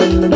Yes.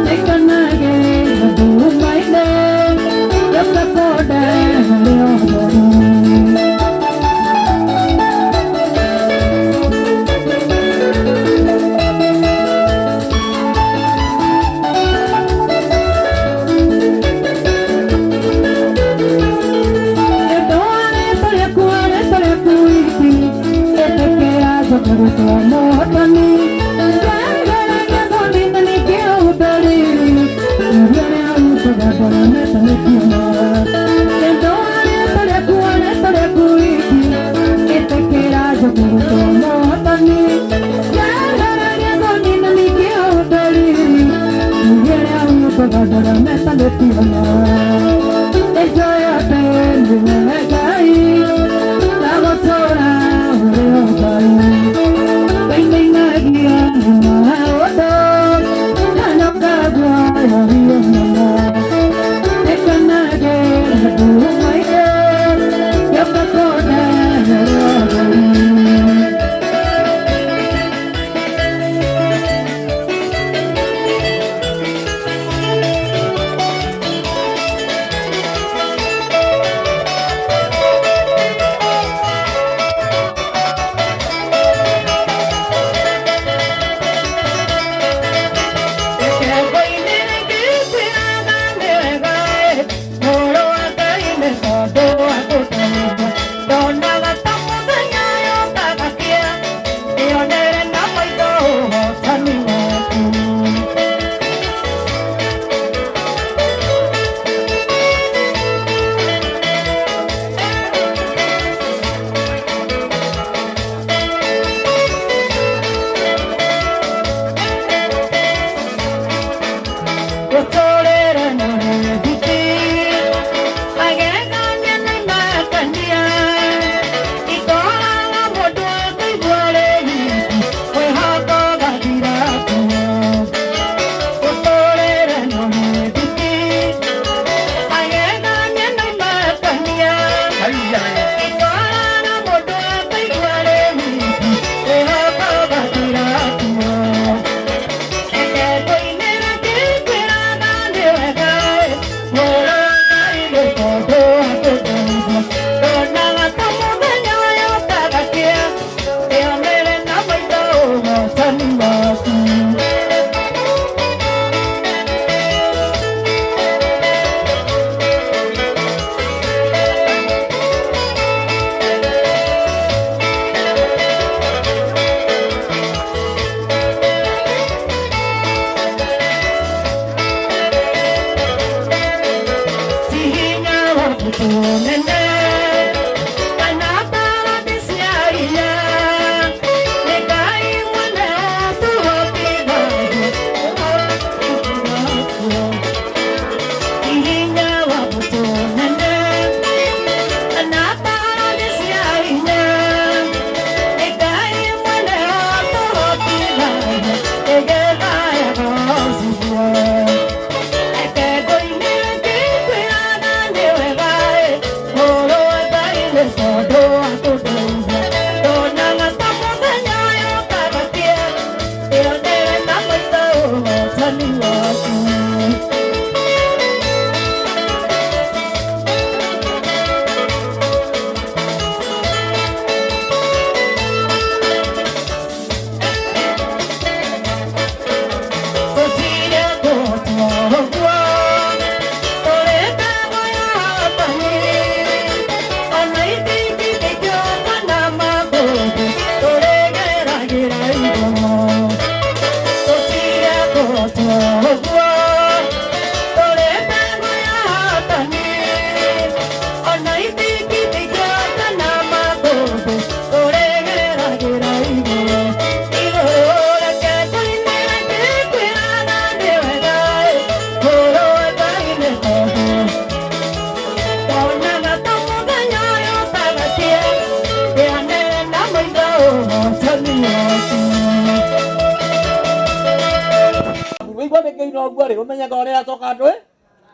Take a nugget, do my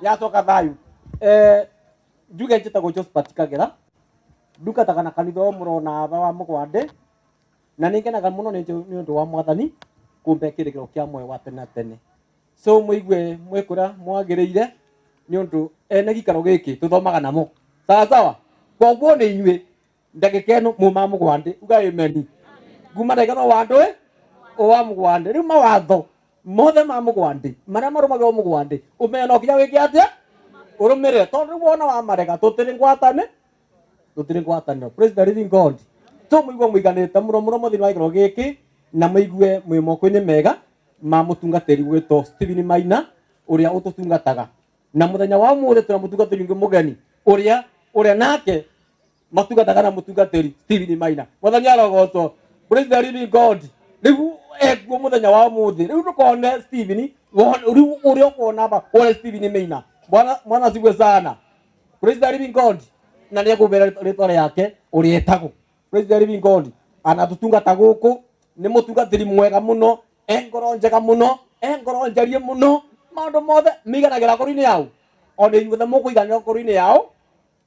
yacoka thayu njuge njitagwo Josephat Kagera ndungataga na kanitha murona aba wa Mugwande na ningenaga muno ni undu wa Mwathani kumbe kirigiro kia moyo wa tene tene so muigue mwikura mwagiriire ni undu ene gikaro giki tuthomaga namo sawa sawa koguo ni inyue ndagika ino muma Mugwande uga amen nguma ndagika wa ndwe o wa Mugwande riu mawatho mothe ma Mugwande maria marumagwo Mugwande umeno kia wiki atia urumire tondu wona wa marega tutiri ngwatano praise the living God so muigwe muiganite muno muthini wa gikaro giki na muigue mwi moko-ini mega ma mutungatiri gwito Stephen Maina uria ututungataga na muthenya wa muthe tuna mutungatiri ungi mugeni uria nake matungataga na mutungatiri Stephen Maina muthenya arogotwo praise the living God riu ego muthenya wa muthe riu tukone Stephen riu uria ukona ba ore Stephen Maina mwana zigwe sana praise the living God na ni akubera ritore yake uria etago praise the living God anatutungata guku ni mutungatiri mwega muno engoro njega muno engoro njarie muno maundu mothe miganagira kuru-ini yao ona inyuothe mukuiganira kuru-ini yao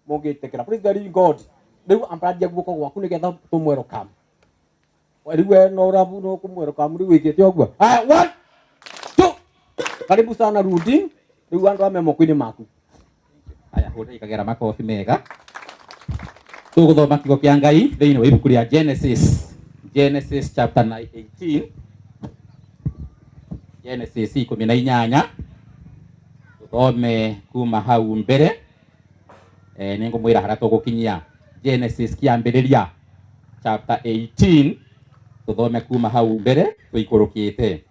mungitekera. Praise the living God. Riu ampradia guoko gwaku nigetha tumwerokam. Riu no rabu no kumwerokam riu wikite ogwo. Ah, 1 2. Karibu sana rudi. Riu andu ame moko-ini maku. Aya hore ikagera makofi mega. Tuguthoma kiugo kia Ngai thiini wa ibuku ria Genesis chapter 18. Genesis 18. Tuthome kuma hau mbere. Ningumwira haria tugukinyia Genesis kiambiriria chapter 18. Tuthome kuma hau mbere tuikurukite.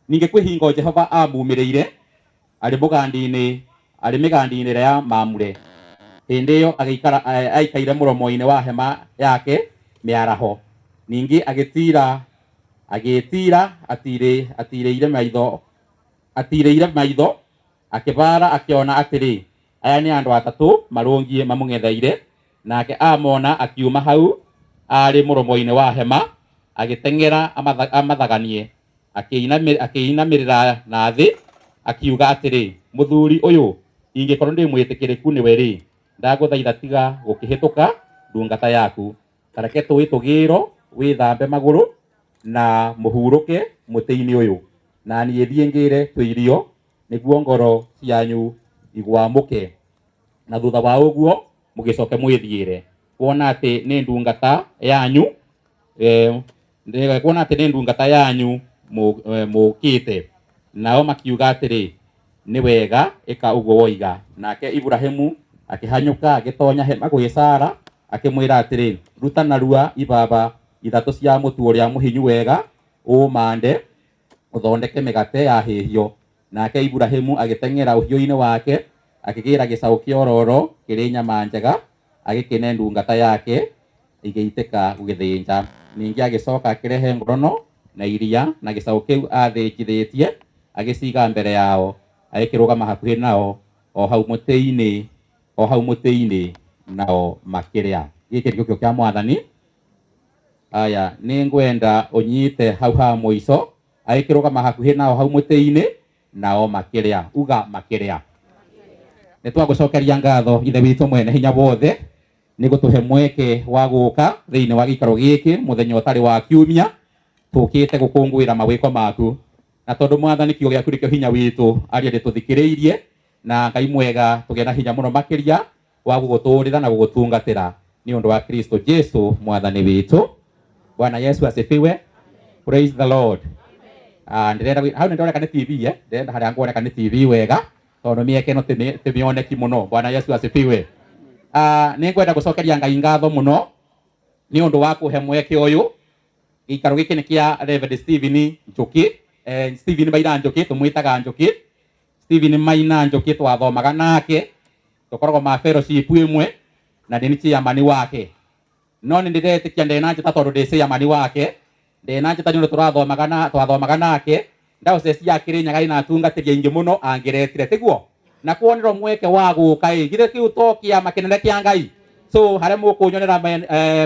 Ninge kwihingo Jehova amumirire ari migandi-ini ya Mamure. Hindi iyo aikaire muromo-ini wa hema yake miaraho. Ningi agitira atireire maitho akibara akiona atiri aya ni andu atatu marungie mamung'etheire, nake amona akiuma hau ari muromo-ini wa hema agiteng'era amathaganie akiinamirira na thi akiuga atiri muthuri uyu ingikorwo ndi mwitikiriku niwe ri ndaguthaitha tiga gukihituka ndungata yaku, tareke tuwi tugiro withambe maguru na muhuruke muti-ini uyu, na nie thie ngire twirio niguo ngoro cianyu igwamuke, na thutha wa uguo mugicoke mwithiire kuona ati ni ndungata yanyu mukite. Nao makiuga atiri ni wega ika uguo woiga. Nake Ibrahimu akihanyuka agitonya hema gwi Sara akimwira atiri ruta narua ibaba ithatu cia mutu uria muhinyu wega umande uthondeke migate ya hihio. Nake Ibrahimu agiteng'era uhiu-ini wake akigira gicau kia ororo kiri nyama njega agikine ndungata yake igiiteka gugithinja. Ningi agicoka akirehe ngorono na iria na gicau kiu athinjithitie agiciga mbere yao agikirugama hakuhi nao o hau muti-ini nao makiria. Giki nikio kio kia Mwathani. Aya ni ngwenda unyite hau ha muico agikirugama hakuhi nao hau muti-ini nao makiria. Uga makiria. Nitwagucokeria ngatho ithe witu mwene hinya wothe ni gutuhe mweke wa guka thiini wa gikaro giki muthenya utari wa kiumia tukite gukungwira mawiko maku, na tondu Mwathani kiugo giaku nikio hinya witu aria rituthikireirie na Ngai mwega tugie na hinya muno makiria wa guguturira na gugutungatira ni undu wa Kristo Jesu Mwathani witu. Bwana Yesu asifiwe. Praise the Lord. Ndirenda hau ndoneka ni TV ndirenda haria nguoneka ni TV wega tondu mieke no timioneki muno. Bwana Yesu asifiwe. Ni ngwenda gucokeria Ngai ngatho muno ni undu wa kuhe mweke uyu. Gikaro giki ni kia Reverend Stephen Njuki. Stephen Maina Njuki tumwitaga Njuki. Stephen Maina Njuki twathomaga nake tukoragwo ma fellowship imwe na ndi ni chairman wake. No ni ndiretikia ndena njita tondu ndi chairman wake. Ndena njita ni twathomaga nake ndausesi ya Kirinyaga ina atungatiria ingi muno angiretire tiguo na kuonero mweke wa guka githe kiu to kiama kinene kia Ngai. So haria mukunyonera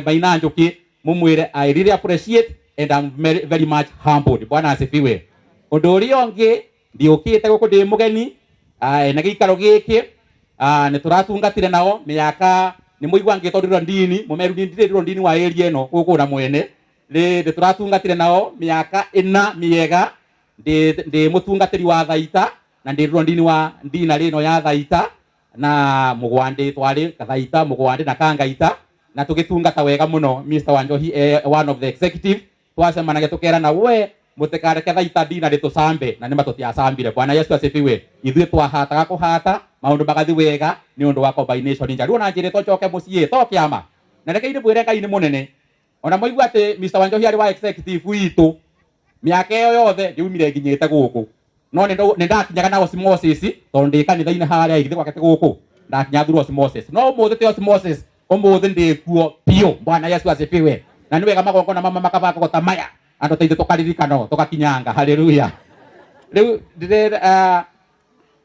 Maina Njuki mumwire I really appreciate and I'm very much humbled. Bwana asifiwe. Undu uria ungi ndiukite guku ndi mugeni na gikaro giki ni turatungatire nao miaka ni muigwa ngitorirwo ndini mumeru ndirirwo ndini wa area eno guku na mwene ndi turatungatire nao miaka 4 miega ndi mutungatiri wa thaita na ndirirwo ndini wa ndina rino ya thaita na mugwandi twari kathaita mugwandi na kangaita na tugitungata wega muno. Mr. Wanjohi one of the executive twacemanagia tukerana we mutikareke thaita ndina ritucambe na nima tutiacambire. Bwana Yesu asifiwe. Ithuĩ twahataga kuhata maundu magathi wega ni undu wa combination njari ona njire tochoke mucie to kiama na reke inde bwire Ngai ni munene. Ona moigua ati Mr. Wanjohi ari wa executive witu miaka iyo yothe ndiumire nginyite guku no ni ndakinyaga na osmosis tondu ndi kanitha-ini haria igithe gwake guku ndakinya through osmosis no umuthi ti osmosis umuthi ndi kuo pio. Bwana Yesu asifiwe. Na ni wega magongona mama makabaka gotamaya andu teithe tukaririkano tukakinyanga. Haleluya. Riu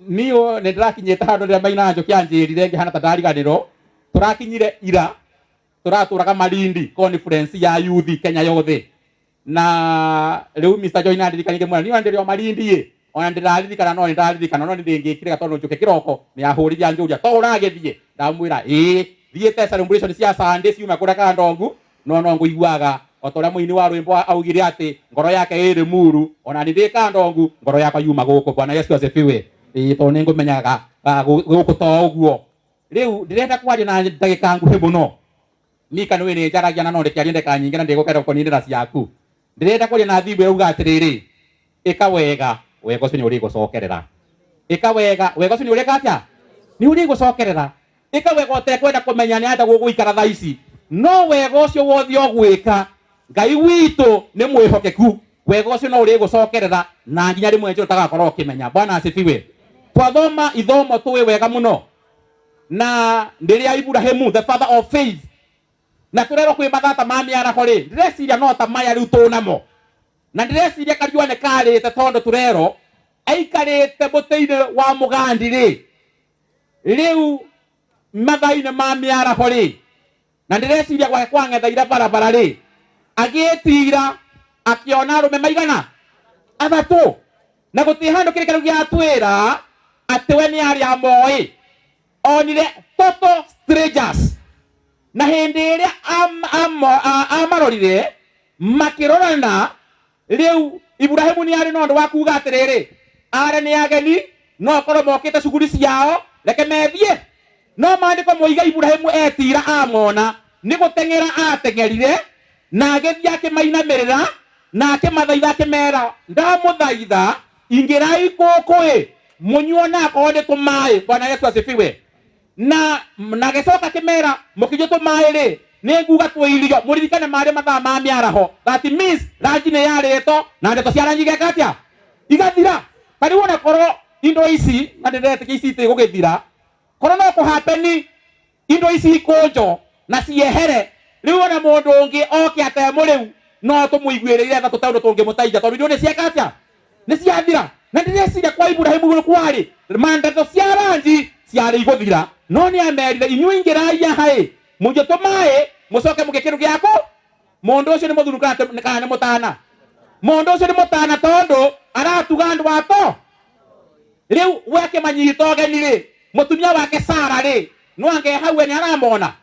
niyo ni ndirakinyite handu ria Maina Njuki anjirire ngihana ta ndariganirwo turakinyire ira turaturaga Malindi conference ya youth Kenya yothe na riu Mr. Joy nandirikanirie mwana ni ndirio Malindi ona ndiraririkana no ndiraririkana no ndingikire gatono njuke kiroko ni ahuriria njuria to uragethie ndamwira thiete celebration cia Sunday ciuma kuria Kandongu no nguiguaga otoria muini wa rwimbo augire ati ngoro yake iri muru ona ndi Kandongu ngoro yakwa yuma guku. Bwana Yesu asifiwe. To ningumenyaga guku to uguo riu ndirenda kwaria na ndagika nguhi muno mika niwe ni njaragia na no ndikiaria ndeka nyingi na ndigukera kuninira ciaku. Ndirenda kwaria na thimbu yauga atiriri ika wega wega ucio ni uri gucokerera ika wega wega ucio ni uri katia ni uri gucokerera ika wega utekwenda kumenya ni ata guguikara thaa ici no wega ucio wothe ogwika Ngai witu ni mwihokeku wega ucio no uri gucokerera na nginya rimwe njo tagakorwo kimenya. Bwana asifiwe. Twathoma ithomo tuwe wega muno na ndiria Ibrahimu the father of faith na turero kwi mathata mami arako ri ndireciria no ta maya riu tunamo na ndireciria karione karite tondo turero aikarite muteine wa mugandi ri riu mathaine mami arako ri na ndireciria gwa kwangethaira barabara ri agitira akiona arume maigana athatu na gutihandu kirikiro gia twira ati we ni ari amoi onire total strangers na hindi iria amarorire makirorana riu Ibrahimu ni ari nondu wa kuga atiriri are ni ageni no korwo mokite cuguri ciao reke methie no mandiko moiga Ibrahimu etira amona ni gutengera atengerire na agethia akimainamirira na akimathaitha akimera ndamuthaitha ingirai kukui munyuona akonde tumai. Bwana Yesu asifiwe. Na gecoka kimera mukije tumai ri ni nguga twirio muririkane mari mathaa ma miaraho that means rangi ni yarito na ndeto cia rangi gekatia igathira kari wona korwo indo ici na ndirete ici ite gugithira korwo no kuhapeni indo ici ikunjo na ciehere riu ona mundu ungi oke atemo riu no tumuiguireire tha tutaundu tungimutaija tondu ni ciekatia ni ciathira na ndireciria kwa Ibrahimu kwari mandeto cia rangi ciari iguthira no ni amerire inyu ingirai hai muje tumae mucoke mugikiru giako mundu ucio ni muthuru kana mutana mundu ucio ni mutana tondu aratuga andu wato riu weke manyito geni ri mutumia wake Sara ri no ange hawe ni aramona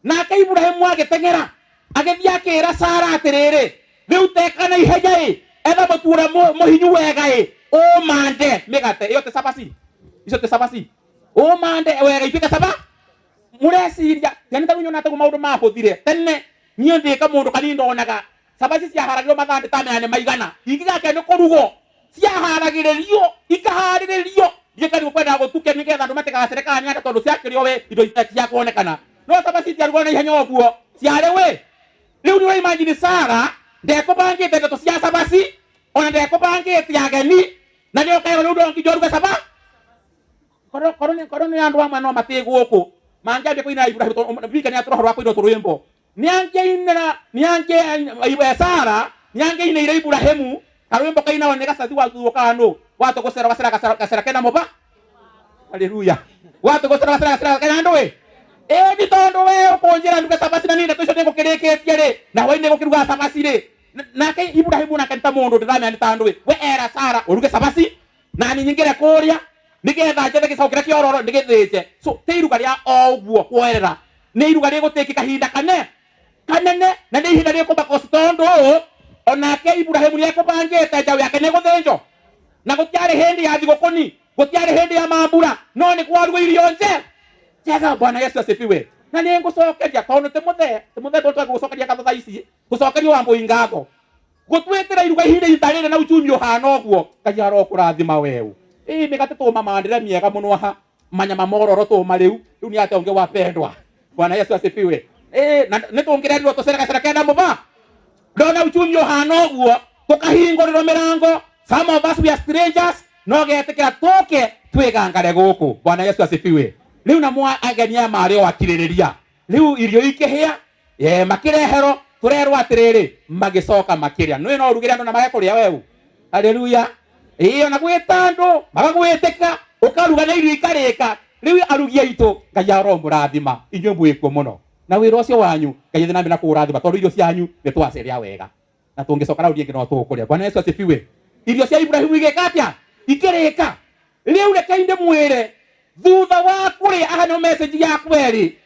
nake Ibrahimu agitengera agithia akira Sara atiriri riu tekana iheja etha mutura muhinyu wega o mande megate iyo te sabasi icio te sabasi o mande wega ipika saba mureciria yani tagunyo na tagu maundu mahuthire tene niyo ndika mundu kanindo onaga sabasi cia haragiro mathande tameane maigana ingigake ni kurugo cia haragirerio ikaharirerio gikari kwenda gutuke nigetha andu matigacireka ni ata tondu ciakirio we indo cia kuonekana no sabasi cia rugo na ihenya oguo ciare we riu ni imagine Sara ndekubangite ndeto cia sabasi ona ndekubangite ageni na ndio kayo rudo ngijoruga saba korone andu amwe no matiguku mangiambia kuina Ibrahimu bika ni atoro rwako ino turwimbo niange ibe Sara niange ina ile Ibrahimu karwimbo kaina oneka sathi wa kanu watu gusera wasera kena moba haleluya watu gusera wasera kena ndoe ni tondo we ukonjera nduka sabasi na ninde tucio ngukiriketie ri na waine gukiruga sabasi ri nake Ibrahimu nakenta mundu ndame ani tandwe we era Sara uruge sabasi na ni nyingire kuria nigetha njete gicokera kiororo ndigithite so teiruga ria oguo kwerera ni iruga ria guteki kahinda kanene na ni ihinda ria kuba kostondo onake Ibrahimu ria kubangite njawe yake ne guthinjo na gutiari hindi ya thigukuni gutiari hindi ya mambura no ni kwaruga irio nje jega. Bwana Yesu asifiwe. Na ni ngucokeria tondu timuthe tondu gucokeria katha ici gucokeria wa muingago gutwetera iruga ihinda itarire na uchumi uhana oguo Ngai arokurathima weu migate tuma mandire miega muno ha manyama mororo tuma riu ni ate onge wapendwa. Bwana Yesu asifiwe. Na nitungirerirwo tucereka kenda muba ndona uchumi uhana oguo tukahinguriro mirango. Some of us we are strangers no getekera toke twigangare guku. Bwana Yesu asifiwe. Riu na mwa ageni ya mari o akiririria riu irio ikihia makirehero turerwo atiriri magicoka makiria no urugire andu na magakuria weu. Haleluya. Iyo na gwitandu magagwiteka ukaruga na irio ikarika riu arugia itu Ngai aromurathima inyu mwikwo muno na wira ucio wanyu Ngai thina mbina kurathima tondu irio cianyu ni twaceria wega na tungicoka raundi ingi no tukuria. Bwana Yesu asifiwe. Irio cia Ibrahimu igekatia ikirika riu reke inde mwire thutha wa kuria ahano message ya kweri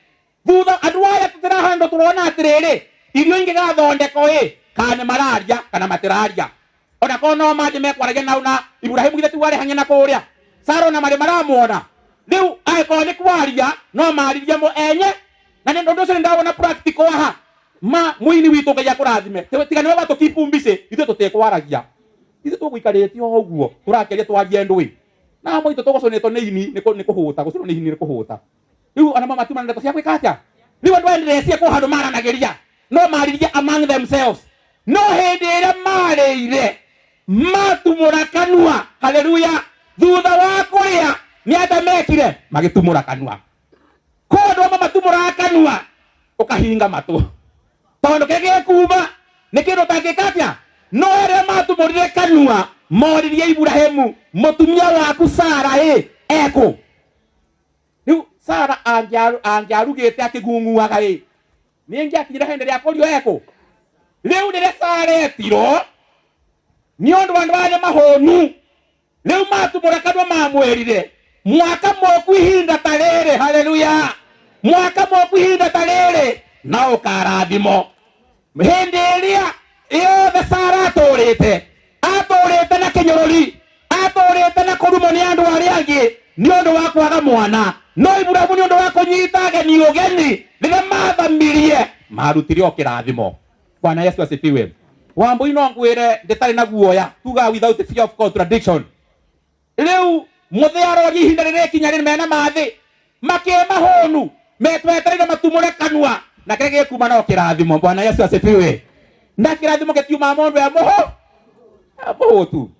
thutha andu aya tutirahando turona atiriri irio ingigathondeko kana mararia kana matiraria ona kono maje mekwaragia nauna Ibrahimu githe tuware hangena kuria Sara na maramuona riu aiko ni kwaria no mariria mo enye na ndio ndo cyo ndabona practical aha ma muini witu ngai akurathime tigane watu kipumbise ithu tutekwaragia ithu tuguikarite o uguo turakeria twaria ndui na mo ithu tugoconetwo ni ini ni kuhuta guciro ni ini ni kuhuta riu ana mama tumana ndeto cia gwikatia riu andu enderecia ko handu maranageria no mariria among themselves no hindi ira marire matumura kanua haleluya thutha wa kuria ni anda mekire magitumura kanua kodo mama matumura kanua ukahinga matu tondo kege kuba nikiro tangikatia no ere matumurire kanua moririe Ibrahimu mutumia waku Sara eko riu Sara angiarugite akigunguaga ningiakinyira hende ria korio eko riu ndire Sara etiro ni ondu wandu bane mahonu riu matumura kanua mamwerire mwaka moku ihinda tarere haleluya mwaka moku ihinda tarere na ukarathimo hindi iria yothe Sara aturite na kinyorori aturite na kurumo ni andu aria angi ni undu wa kwaga mwana no Ibrahimu ni undu wa kunyita ageni ugeni riria mathamirie marutire o kirathimo. Bwana Yesu asifiwe. Wambui no ngwire nditari na guoya tuga without fear of contradiction. Riu muthiaro ihinda riria kinya ri mena mathi makema honu metweterire matumure kanua na kege kuma no kirathimo. Bwana Yesu asifiwe. Na kirathimo getiuma mundu ya moho tu.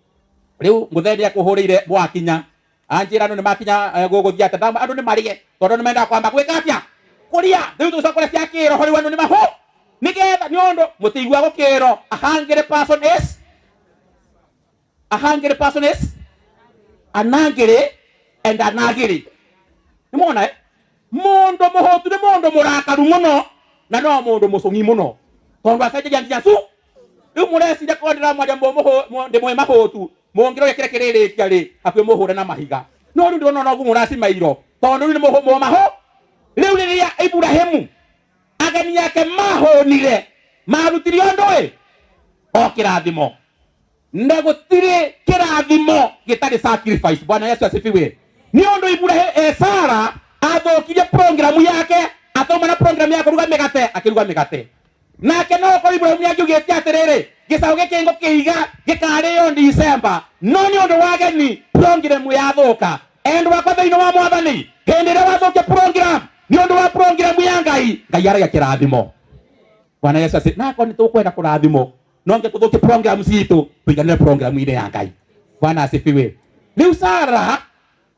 Riu mutheni akuhurire bwakinya anjira no ni makinya guguthia tandama andu ni marige tondu ni menda kwamba gwikatia kuria riu tucokore cia kiro hori wanu ni maho nigetha ni undu mutigwa gukiro a hungry person is anangiri and anagiri. Nimona mundu muhotu ni mundu murakaru muno na no mundu mucungi muno tondu asaje jansu riu mureciria kondira mwaria ndi mwe mahotu mongiro gekire kiriri kiari akwe muhure na mahiga no riu ndona no gumurasi mairo tondu ni muho maho riu riria Ibrahimu ageni yake mahonire marutiri ondoe o kirathimo ndegutire kirathimo gitari sacrifice. Bwana Yesu asifiwe. Ni ondo Ibrahimu Sara athokirie program yake atoma na program yake ruga migate akiruga migate nake no ko Ibrahimu yagugite atiriri gisau gikingo kiiga gikario December no ni ondo wageni program yathoka endo wakwa thiini wa mwathani hindi ria wathokia program ni ondo wa program ya ngai aragia kirathimo. Bwana Yesu asifiwe. Nako ni tukwenda kurathimo no nge tuthukie program citu tuiganire program ine ya ngai. Bwana asifiwe. Riu Sara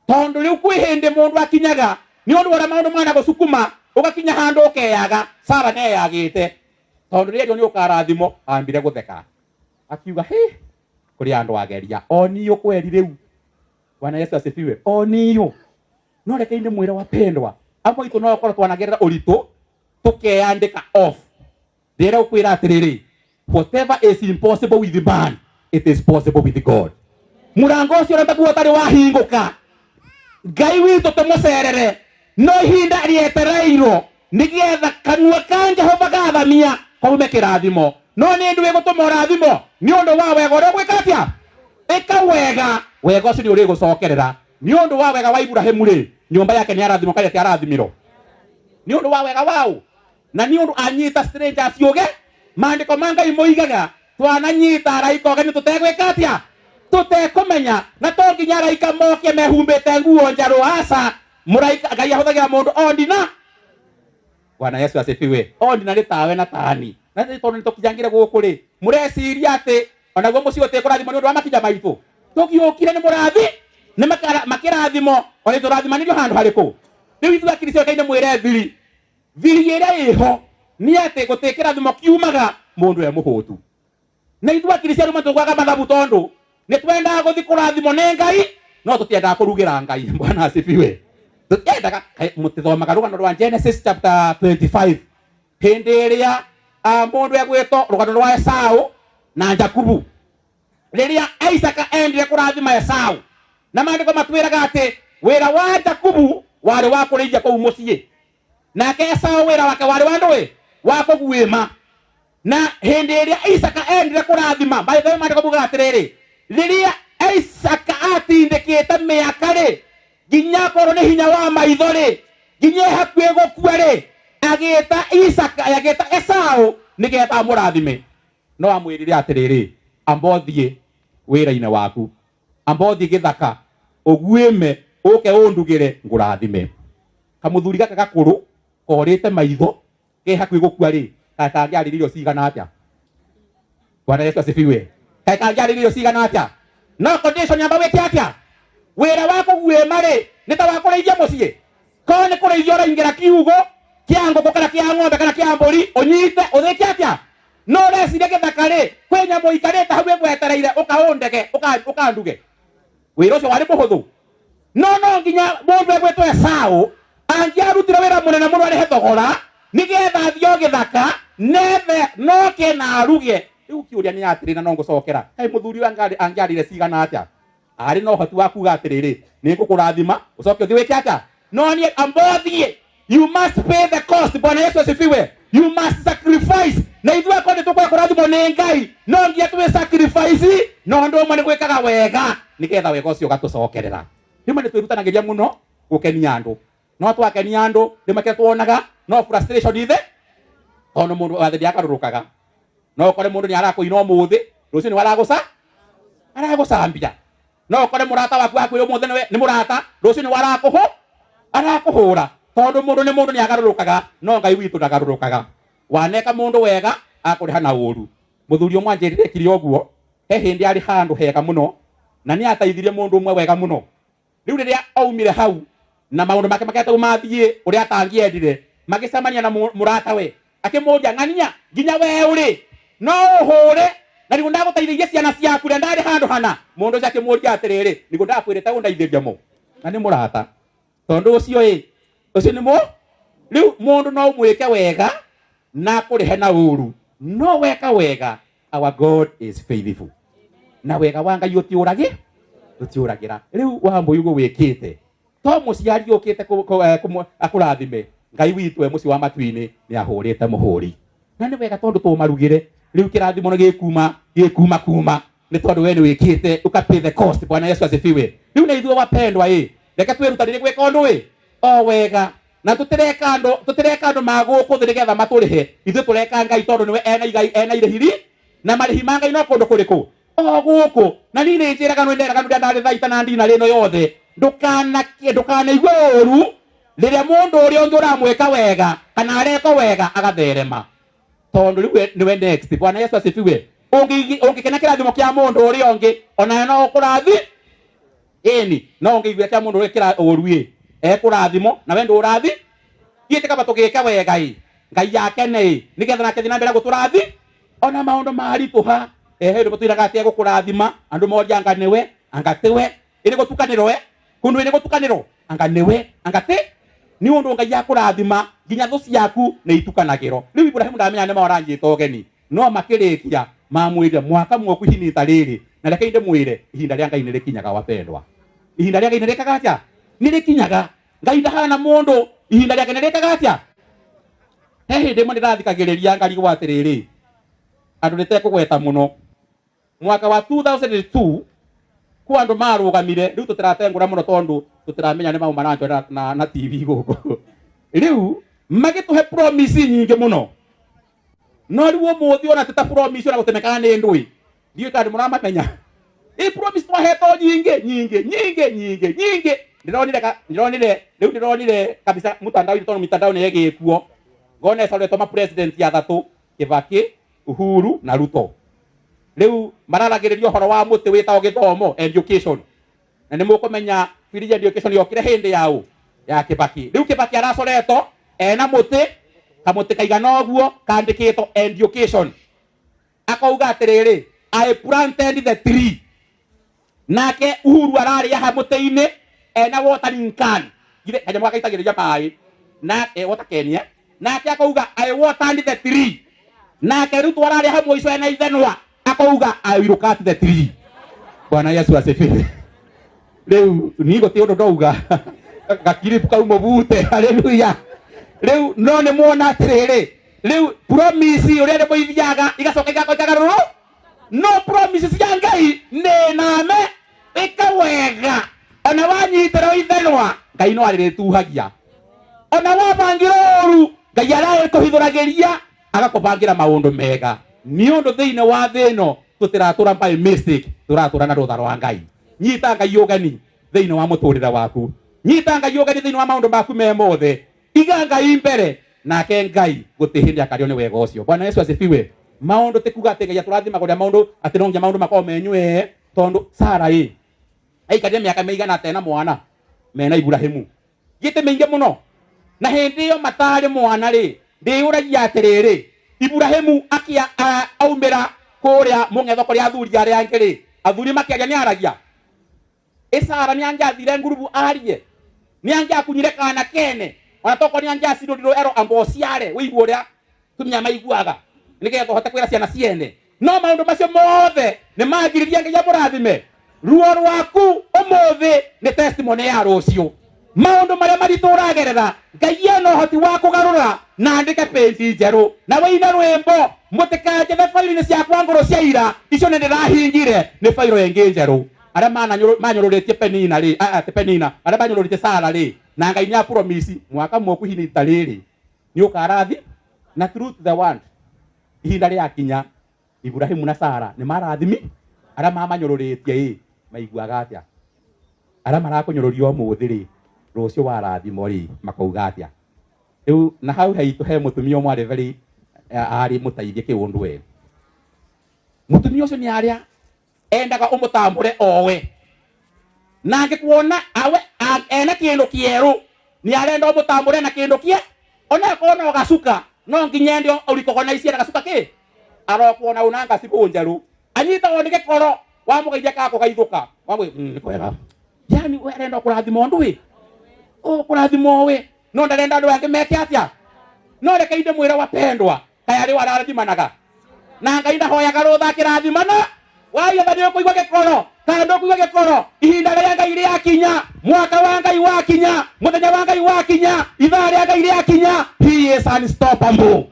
tondu riu kwi hindi mundu akinyaga ni ondu ora maundu mwana gusukuma ugakinya handu ukeyaga Sara ne yagite tondu ria ni ukarathimo ambire gutheka akiuga kuri andu ageria oni ukweri riu. Bwana Yesu asifiwe. Oni no reke inde mwira wapendwa amwe itu no korwo twanagerera uritu tukeandika off ndira ukwira atiriri whatever is impossible with man it is possible with God. Murango ucio rataku utari wahinguka ngai witu tumucerere no ihinda rietereirwo nigetha kanua ka Jehova gathamia kaume kirathimo no ni ndu wigutuma rathimo ni undu wa wega uria gwikatia eka wega ucio ni uri gucokerera ni undu wa wega wa Ibrahimu ri nyumba yake ni arathimo kaya ti arathimiro ni undu wa wega wao na ni undu anyita strangers yuge maandiko manga imoigaga twananyita araika ogeni tutegwikatia tutekumenya na tonginya araika mokie mehumbite nguo njaru asa muraika ngai ahuthagira mundu ondina. Bwana Yesu asifiwe. Ondina ri tawe na tani na tondu nitukijangire guku ri mureciria ati ona gwo mucio te kurathimo ni undu wa makinya maitu tugiukire ni murathi ni makirathimo oni turathimanirwo handu hariku riu ithu akristo kaine mwire thiri ira iho ni ati gutikira thimo kiumaga mundu e muhutu na ithu akristo ru matugwaga mathabu tondu ni twenda guthi kurathimo ni ngai no tutienda kurugira ngai. Bwana asifiwe. Tutiendaga mutithomaga rugano rwa Genesis chapter 25 hindi iria mundu egwitwo rugano rwa Esau na Jakubu riria Isaac endire kurathima Esau na maandiko matwiraga ati wira wa Jakubu wari wa kureithia kuu mucii, nake Esau wira wake wari wa ndui wa kuguima. Na hindi iria Isaka endire kurathima, by the way maandiko muga atiriri, riria Isaka atindikite miaka ri, nginya korwo ni hinya wa maitho ri, nginya hakuhi gukua ri, agita Isaka agita Esau nigetha amurathime. No amwirire atiriri, ambothie wira-ini waku, ambothie githaka uguime uke undugire ngurathime. Kamuthuri gaka gakuru korite maitho ke hakuhi gukua ri, kangiariririo cigana atia? Bwana Yesu asifiwe. Kangiariririo cigana atia? No condition yamba wiki atia? Wira wako guima ri nita wa kureithia mucii, ko ni kureithia uraingira kiugo kia ngoko kana kia ng'ombe kana kia mburi unyite uthike atia? No reciria githaka ri kwi nyamu ikarite hau gwetereire ukaundege ukanduge. Wira ucio wari muhuthu? No nginya mundu egwitwo Esau angiarutire wira munene muno arihe thogora nigetha athio githaka nethe noke na aruge. Riu kiuria ni atiri na no ngucokera, kai muthuri angiarire cigana atia? Ari no hatu wa kuga atiriri ni ngukurathima ucoke uthi wike atia? No ni ambothie, you must pay the cost. Bwana Yesu asifiwe. You must sacrifice. Na ithua konde tukwa kurathimo ni Ngai, no ngia tuwe sacrifice no ndo mwe gwikaga wega nigetha wega ucio gatucokerera. Rima ni twirutanagiria muno gukenia andu, no twakenia andu rimake tuonaga no frustration ithe ono mundu wathe akarurukaga. No kore mundu ni arakuina umuthi rucio ni aragucambia. No kore murata waku akwira umuthi ni murata rucio ni arakuhura, tondu mundu ni agarurukaga, no Ngai witu ndagarurukaga. Waneka mundu wega akuriha na uru. Muthuri umwe anjirire kiri oguo, he hindi ari handu hega muno na ni ataithirie mundu umwe wega muno. Riu riria aumire hau na maundu make makete umathie uria atangiendire, magicemania na murata we akimuria ng'ania nginya we uri no uhure na nigu ndaguteithirie ciana ciaku na ndari handu hana. Mundu ucio akimuria atiriri nigu ndakwirite undeithirie mu na ni murata tondu ucio ucio ni riu mundu no umwike wega na kurihe na uru, no weka wega. Our God is faithful. Na wega wa Ngai utiuragira. Riu wambu yugo wikite to muciari ukite akurathime, Ngai witu muci wa matwini ni ahurite muhuri na ni wega tondu tumarugire. Riu kirathimo ni gikuma ni tondu we ni wikite uka pay the cost. Bwana Yesu asifiwe. Riu na ithuo wapendwa reke twirutanire gwika undu o wega na tutireka andu maguku thi nigetha maturihe. Ithuĩ tureka Ngai tondu niwe ena irĩhiri na marĩhi ma Ngai no kũndũ kũrĩkũ o gũkũ. Na niĩ nĩnjĩraga nĩnderaga ndarĩ thaita na ndina rĩno yothe ndũkanaigue ũru rĩrĩa mũndũ ũrĩa ũngĩ ũramwĩka wega kana areka wega agatherema, tondu rĩu nĩwe next. Bwana Yesu asifiwe. Ũngĩkena kĩrathimo kĩa mũndũ ũrĩa ũngĩ ona no ũkũrathi no ũngĩigua kĩa mũndũ ũrĩa kĩra ũru ekurathimo na we ndurathi gite kaba tugika wega Ngai yake nigetha nake thina mbere guturathi ona maundu marituha ndu mutwiraga atia gukurathima andu moria anga niwe anga tiwe iri gutukaniro kundu iri gutukaniro anga niwe anga ti ni undu Ngai yakurathima nginya thu ciaku ni itukanagiro. Riu Ibrahimu ndamenya ni maoranjite ogeni no makirikia mamwire mwaka mwoku hinita riri na reke inde mwire ihinda ria Ngai nirikinyaga wapendwa. Ihinda ria Ngai nirikaga atia? Nirikinyaga. Ngai ndahana mundu ihinda riake nirikaga atia? He hindi mo ndirathikagiriria ngarigwo atiriri andu nitekugweta muno mwaka wa 2002 ku andu marugamire. Riu tutiratengura muno tondu tutiramenya ni mau maranjora na TV guku. Riu magituhe promise nyingi muno no riu umuthi ona tita promise na gutemekana ni ndui ndiyo kandi muramamenya promise twaheto nyingi. Ndironire kabisa mitandao ni yegikuo ngone saletwa ma president ya thatu Kibaki, Uhuru na Ruto. Riu mararagiririo horo wa muti witao githomo education na ni mukumenya free education yokire hindi yao ya Kibaki. Riu Kibaki aracoretwo ena muti kamuti kaigana uguo kandikitwo education, akauga atiriri I planted the tree. Nake Uhuru araria ha muti-ini ena watering can gire kanya mwaka itagiria mai na water Kenya. Nake akauga I watered the tree. Nake Ruto araria ha muico ena ithenwa akauga I will cut the tree. Bwana Yesu asifiwe. Riu nigo ti undu ndauga gakiripu kau mubute. Haleluya. Riu no ni muona atiriri, riu promise uria ni muithiaga igacoka igagaruru. No promises ya Ngai ni name ikawega. Ona wanyitira ithenwa Ngai no arituhagia. Ona wabangira uru Ngai arakuhithuragiria agakubangira maundu mega. Ni undu thiine wa thino tutiratura by mistake, turatura na rutha rwa Ngai. Nyita Ngai ugani thiine wa muturira waku, nyita Ngai ugani thiine wa maundu maku me mothe. Iga Ngai mbere nake Ngai gutihindia kario ni wega ucio. Bwana Yesu asifiwe. Maundu tikuga ati Ngai turathima kuria maundu ati nongia maundu makao menywe tondu Sara aikaria miaka meigana atena mwana mena Ibrahimu gite meinge muno na hindi yo matari mwana ndiuragia atiriri Ibrahimu akia aumira kuria mungetho kuria athuri aria angiri athuri makiaria ni aragia Sara ni anjathire ngurubu arie ni anjakunyire kana kene ona toko ni anjaciruriro ero ambociare wiigua uria tumia maiguaga nigetha hote kwira ciana ciene no maundu macio mothe ni magiriria Ngai amurathime. Ruo rwaku umuthi ni testimony ya rucio. Maundu maria marituragerera Ngai eno hoti wa kugarura na andike penti njeru na wina rwimbo mutikaje the failure ciakwa ngoro cia ira icio ni ndirahingire ni fairo yengi njeru aria manyururetie Penina te Penina aria manyururetie Sara na Ngai nya promise mwaka mwoku hinita riri ni ukarathi na truth the one ihinda ria kinya Ibrahimu na Sara ni marathimi aria mamanyururetie maiguaga atia aria marakunyururio muthi rucio warathimo makauga atia riu na hau haitu he mutumia umwe very ari mutaithie kiundu mutumia ucio ni aria endaga umutambure owe na ngikuona awe ena kindu kieru ni arenda umutambure na kindu kie ona kona gasuka no nginya ndio urikogona iciara gasuka ki arokuona unanga siku njeru anyita wonike koro wamugeithia kako gaithuka wamwe ni kwega yani we arenda kurathima ndu kurathima we no ndarenda andu angi meke atia no reke inde mwira wapendwa kayari warathimanaga na Ngai ndahoyaga rutha kirathimana wayo thani kuigwa gikoro kando kuigwa gikoro ihinda ria Ngai ria kinya mwaka wa Ngai wa kinya muthenya wa Ngai wa kinya ithaa ria Ngai ria kinya he is unstoppable.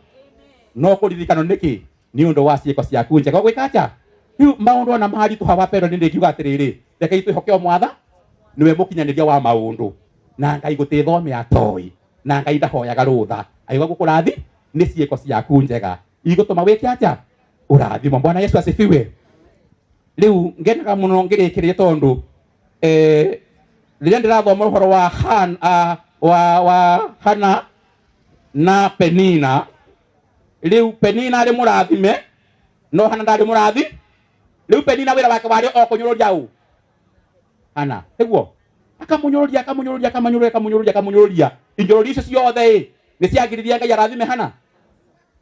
No kuririkano niki ni undu wa ciiko ciaku njega gwikacha riu maundu na mahari tu hawapendo nindi kiuga atiriri reke itwihoke o mwatha niwe mukinyaniria wa maundu na Ngai gutithome atoi na Ngai ndahoyaga rutha aiwa gukurathi ni ciiko ciaku njega igutuma wikacha urathimo. Bwana Yesu asifiwe. Riu ngenaga muno ngirikirie tondu riria ndirathoma uhoro wa Hana na Penina. Riu Penina ari murathime no Hana ndari murathi. Riu Penina wira wake wari o kunyururia u Hana eguo akamunyururia injururi icio ciothe ni ciagiriria Ngai arathime Hana.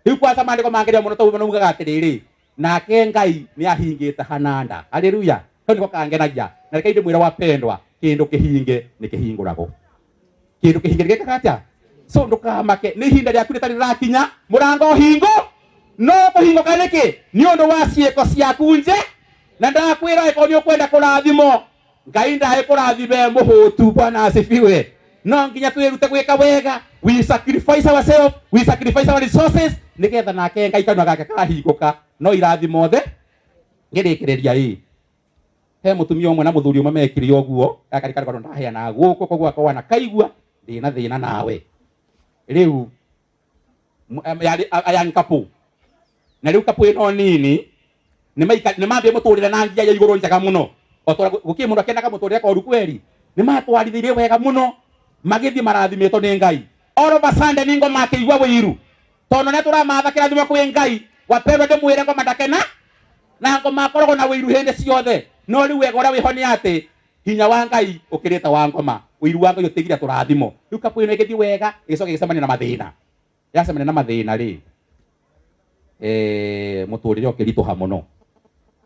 Riu kwa samandiko mangeria muno to muno mugaga atiriri nake Ngai ni ahingite Hananda. Haleluya. Toniko kangenagia na reke inde mwira wapendwa kindu kihinge ni kihingurago kindu kihinge gikakatia so ndukamake ni hinda ryaku ritari rakinya murango hingo no kuhinguka niki ni undu wa ciiko ciaku nje na ndakwira iko ni ukwenda kurathimo Ngai ndahe kurathime muhutu. Bwana asifiwe. No nginya twirute gwika wega, we sacrifice ourselves, we sacrifice our resources nigetha nake Ngai kanwa gake kahinguka no irathi mothe ngirikireria he mutumia umwe na muthuri umwe mekiri oguo akarikana kwa ndaheana guko kogwa kwa na kaigua ndina thina nawe riu ayan kapu na riu kapu ino nini ni mambie muturire na njia ya iguru njega muno otora gukie mundu akenaga muturire kwa rukweri ni matwarithirie wega muno magithi marathimitwo ni Ngai oro basande ningo makeigua wiru tono ne turamatha kirathimo kwi Ngai wapendwa ndimwire ngoma ndakena na ngoma korogwo na wiru hinde ciothe no riu wega uria wiho ni ati hinya wa Ngai ukirita wa ngoma wiru wa Ngai utigira turathimo riu kapu ino igithi wega igicoka igicemania na mathina yacemania na mathina muturire ukirituha muno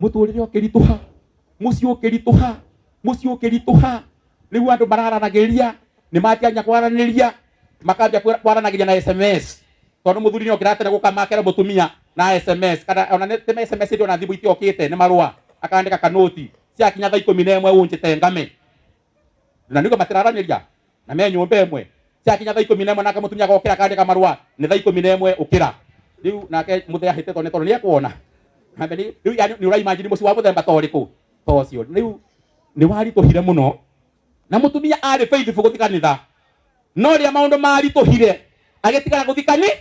muturire ukirituha mucio ukirituha riu andu mararanagiria ni matianya kwaraniria makambia kwaranagiria na SMS tondu muthuri ni okiratene gukamakera mutumia na SMS kana ona ne SMS ndio na thimu itiokite ni marua akandika kanoti cia kinya thaa 11 unjite ngame na niko matiraraniria na me nyumba imwe cia kinya thaa 11 nake mutumia gokira kandika marua ni thaa 11 ukira riu nake muthea hite to ni akuona hameni riu yani ni uraimagine muci wa muthemba toriku tocio riu ni warituhire muno na mutumia ari faithful guthi kanitha no ria maundu marituhire agitigara guthi kanitha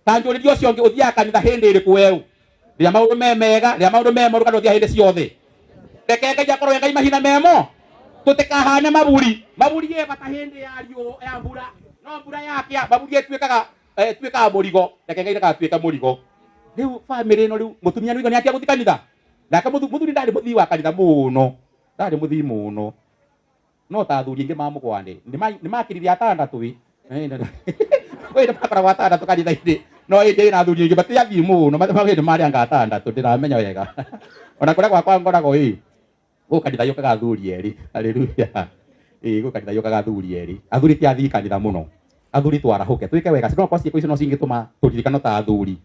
tanjuririo ucio ngi uthia kanitha hindi iriku weu ria maundu memega ria maundu memoru kana uthia hindi ciothe reke Ngai akorwo Ngai mahina memo tutikahane maburi ye bata hindi yario ya mbura no mbura yake maburi twikaga murigo reke Ngai ndakatwika murigo riu family no riu mutumia riu ni atia guthi kanitha ndaka muthuri ndari muthii wa kanitha muno ndari muthii muno no ta thuri ingi mamugwande ni makiriria atandatu wi we ndapakora watandatu kanitha indi no indi na thuri ingi batia thi muno magende mari anga atandatu ndiramenya wega ona kuria gwakwa ngorago go kanitha yokaga thuri eri haleluya go kanitha yokaga thuri eri athuri ti athii kanitha muno athuri twarahuke twike wega sino kwa ciiko icio no cingituma turirikano ta athuri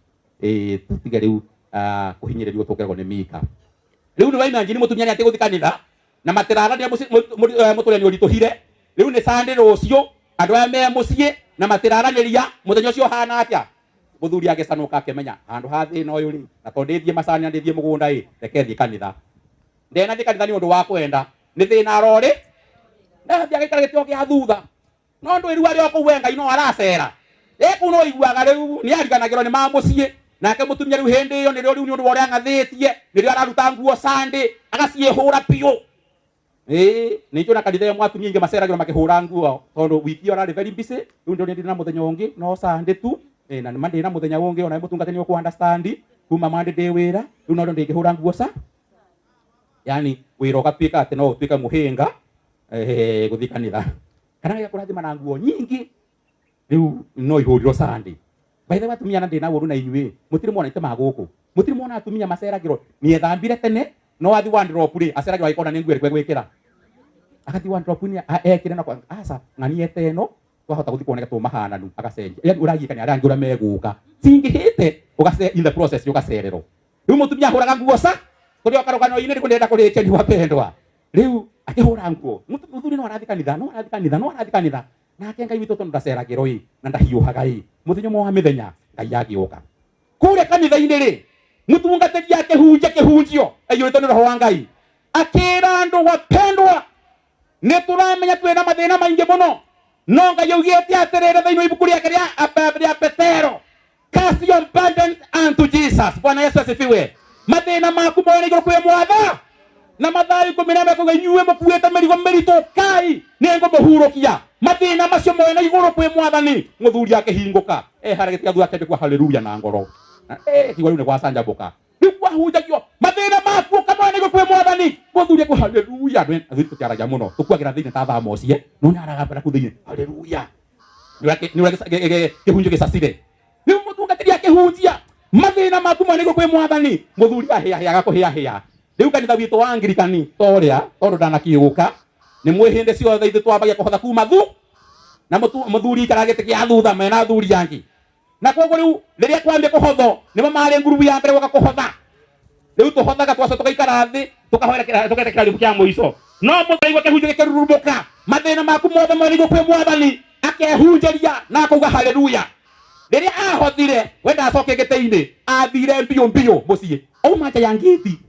tutige riu kuhinyiririo tukerego ni Mika riu ni waimagine mutumia ni ati guthi kanitha na matirara ni mutureni urituhire riu ni Sunday rucio andu aya me mucii na matiraraniria muthenya ucio hana atia muthuri agecanuka akimenya handu ha thina uyu ri na to ndithie macani na ndithie mugunda reke thie kanitha ndena thie kanitha ni undu wa kwenda ni thina arori na thia gikara gitio kia thutha no ndu iru ari okuwe Ngai no aracera kuno iguaga riu ni ariganagirwo ni mamucii nake mutumia riu hindi iyo nirio riu ni undu wa uria ngathitie nirio araruta nguo Sunday agaciehura piu ni njona kanitha ya atumia ingi maceragirwo makihura nguo tondu wiki iyo arari very busy riu ndio ndi na muthenya ungi no Sunday tu na Monday na muthenya ungi ona mutungatani ku understand kuma Monday day wira riu no ndi ngihura nguo yani wira ukatwika ati no utwika muhinga guthi kanitha kana ya kurathima na nguo nyingi riu no ihurirwo Sunday by the way atumia na ndina woru na inyue mutiri mona ite maguku mutiri mona atumia maceragirwo ni ethambire tene no athi wardrobe ri aceragirwo aikona ni nguo gwikira akathi wardrobe ni ekire na kwa asa ngani eteno twahota guthi kuoneka tu mahananu agacenjia yani uragikania arangi ura meguka singihite ugase in the process ugacerero riu mutumia huraga nguo kuri okarogano ine ri kundenda kurike ni wapendwa riu akihura nguo muthuri no arathi kanitha nake Ngai witu tondu ndaceragirwo na ndahiuhaga muthenya mwa mithenya Ngai agioka kuria kanitha-ini ri mutungatiri yake kihunjio aiyurite ni roho wa Ngai akira andu wapendwa ni turamenya twina mathina maingi muno no Ngai augite atirire thaini ibuku riake ria Petero cast your burden unto Jesus. Bwana Yesu asifiwe. Mathina maku moyo iguru kwi mwatha na Mathayo 10 kuga inyue mukuite mirigo mirito kai ni ngumuhurukia mathina macio moyo iguru kwi mwathani muthuri akihinguka hara gitiathu akende kwa haleluya na ngoro kiwa ni kwa sanjambuka ni kwa hujagio mathina maku kama ni kwi mwathani muthuri kwa haleluya nwe athitu tiaraja muno tukwagira thini ta thaa mocie no nyaraga bara kuthini haleluya ni wake kihunjio gisacire ni mutungatiri akihunjia mathina maku moyo ni kwi mwathani muthuri ahia agakuhia riu kanitha witu wa Anglikani toria tondu ndanakiuka ni mwihinde ciothe ithu twambagia kuhotha kuma thu na muthuri karagite kia thutha mena thuri yangi na koguo riu riria kwambia kuhotho nimo mari ngurubu ya mbere goka kuhotha riu tuhothaga twaco tukaikara thi tukahoera kirarimũ kia muico no muthaiwa kihunjio gikirurumuka mathina maku mothe mari gukwi mwathani akehunjaria na kuga haleluya riria ahothire wenda acoke gite-ini athire mbio mucii auma nja ya ngiti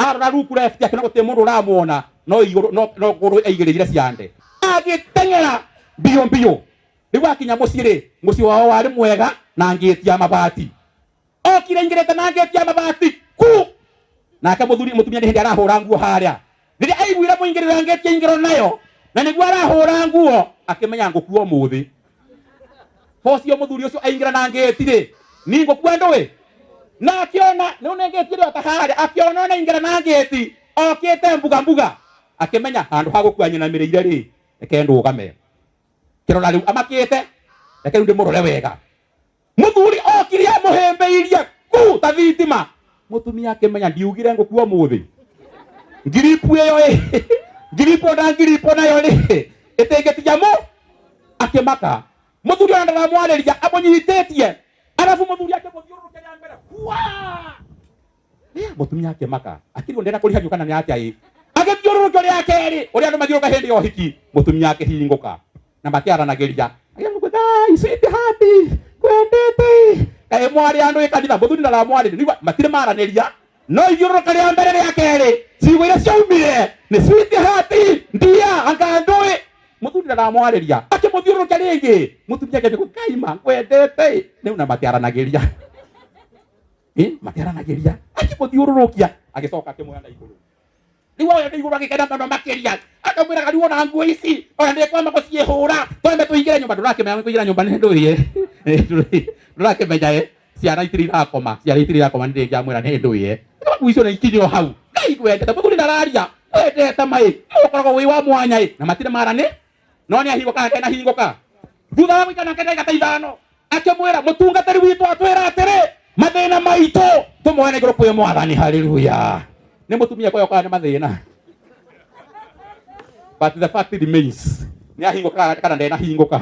arora ruku left yake no gutie mundu uramwona no iguru no guru eigirire ciande agitengera mbio riu akinya mucii wao wari mwega na ngitia mabati okire ingirete na ngitia mabati ku nake mutumia ni hindi arahura nguo haria riria aiguire muingirira ngitia ingiro nayo na niguo arahura nguo akimenya ngukuo muthi hocio muthuri ucio aingira na ngitire ni ngukua ndui na akiona no nengetire atahari akiona na ingira na ngeti okite mbuga akimenya handu ha gukua nyina mireire ri ekendo ugame kirona riu amakite ekendo ndi murore wega muthuri okiria muhembeirie ku ta thitima mutumia akimenya ndiugire ngukua muthi ngiripu eyo ngiripo nayo ri etengetia mu akimaka muthuri ona ndaramwariria amunyitetie arafu muthuri akimuthiururukia ya mbere mutumia akimaka akiriwo ndenda kurihariu kana ni atia agithiururuka ria keri uria andu mathiuruka hindi ya uhiki mutumia akihinguka na makiaranagiria agimugai sweetheart kwendete kae mwari andu ikanitha muthuri na la mwari ni matire maraniria no ithiururuka ria mbere ria keri ciugo iria ciaumire ni sweetheart ndia angandui muthuri na la mwariria akimuthiururuka ringi mutumia akiambia kaima kwendete ni una matiaranagiria matiaranagiria akimuthiururukia agicoka akimwona iguru niwo yo iguru agikenda mano makiria akamwira kariwo na nguo ici ona ndikwamba guciihura twambe tuingire nyumba ndurakimenya kuingira nyumba ni nduye ndurakimenya ciana itirakoma ndi ngiamwira ni nduye nguicio na ikinyo hau ngai kwendete muthuri ndararia kwendete mai ukoragwo wi wa mwanya na matire marani no ni ahinguka kana hinguka thutha wa gwikana kenda igata ithano akimwira mutungatari witu atwira atiri mathina maitu tumuone iguru kwi mwathani haleluya ni mutumia kwa kana mathina but the fact remains ni ahinguka kana ndena hinguka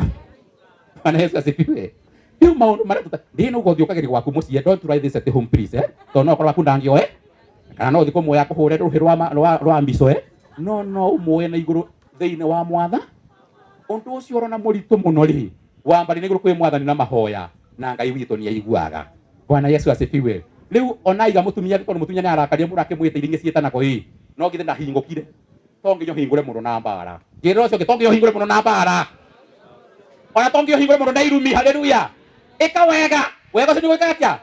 ana Yesu asifiwe ndio maundu mara ndino gothi ukagiri gwaku mucie don't try this at home please to no korwa kundangio kana no thiko moya kuhure ruhi rwa mbico no umuwe na iguru thiine wa mwatha undu ucio rona muritu muno ri wambari ni iguru kwi mwathani na mahoya na ngai witu ni aiguaga Bwana Yesu asifiwe riu onaiga mutumia gikono mutumia ni arakaria murake mwite iringi cietanako no ngithe na hingukire tonginyo hingure mundu na mbara ngiro ucio gitonginyo hingure mundu na mbara ona tonginyo hingure mundu na irumi haleluya ikawega wega ucio ni gwikatia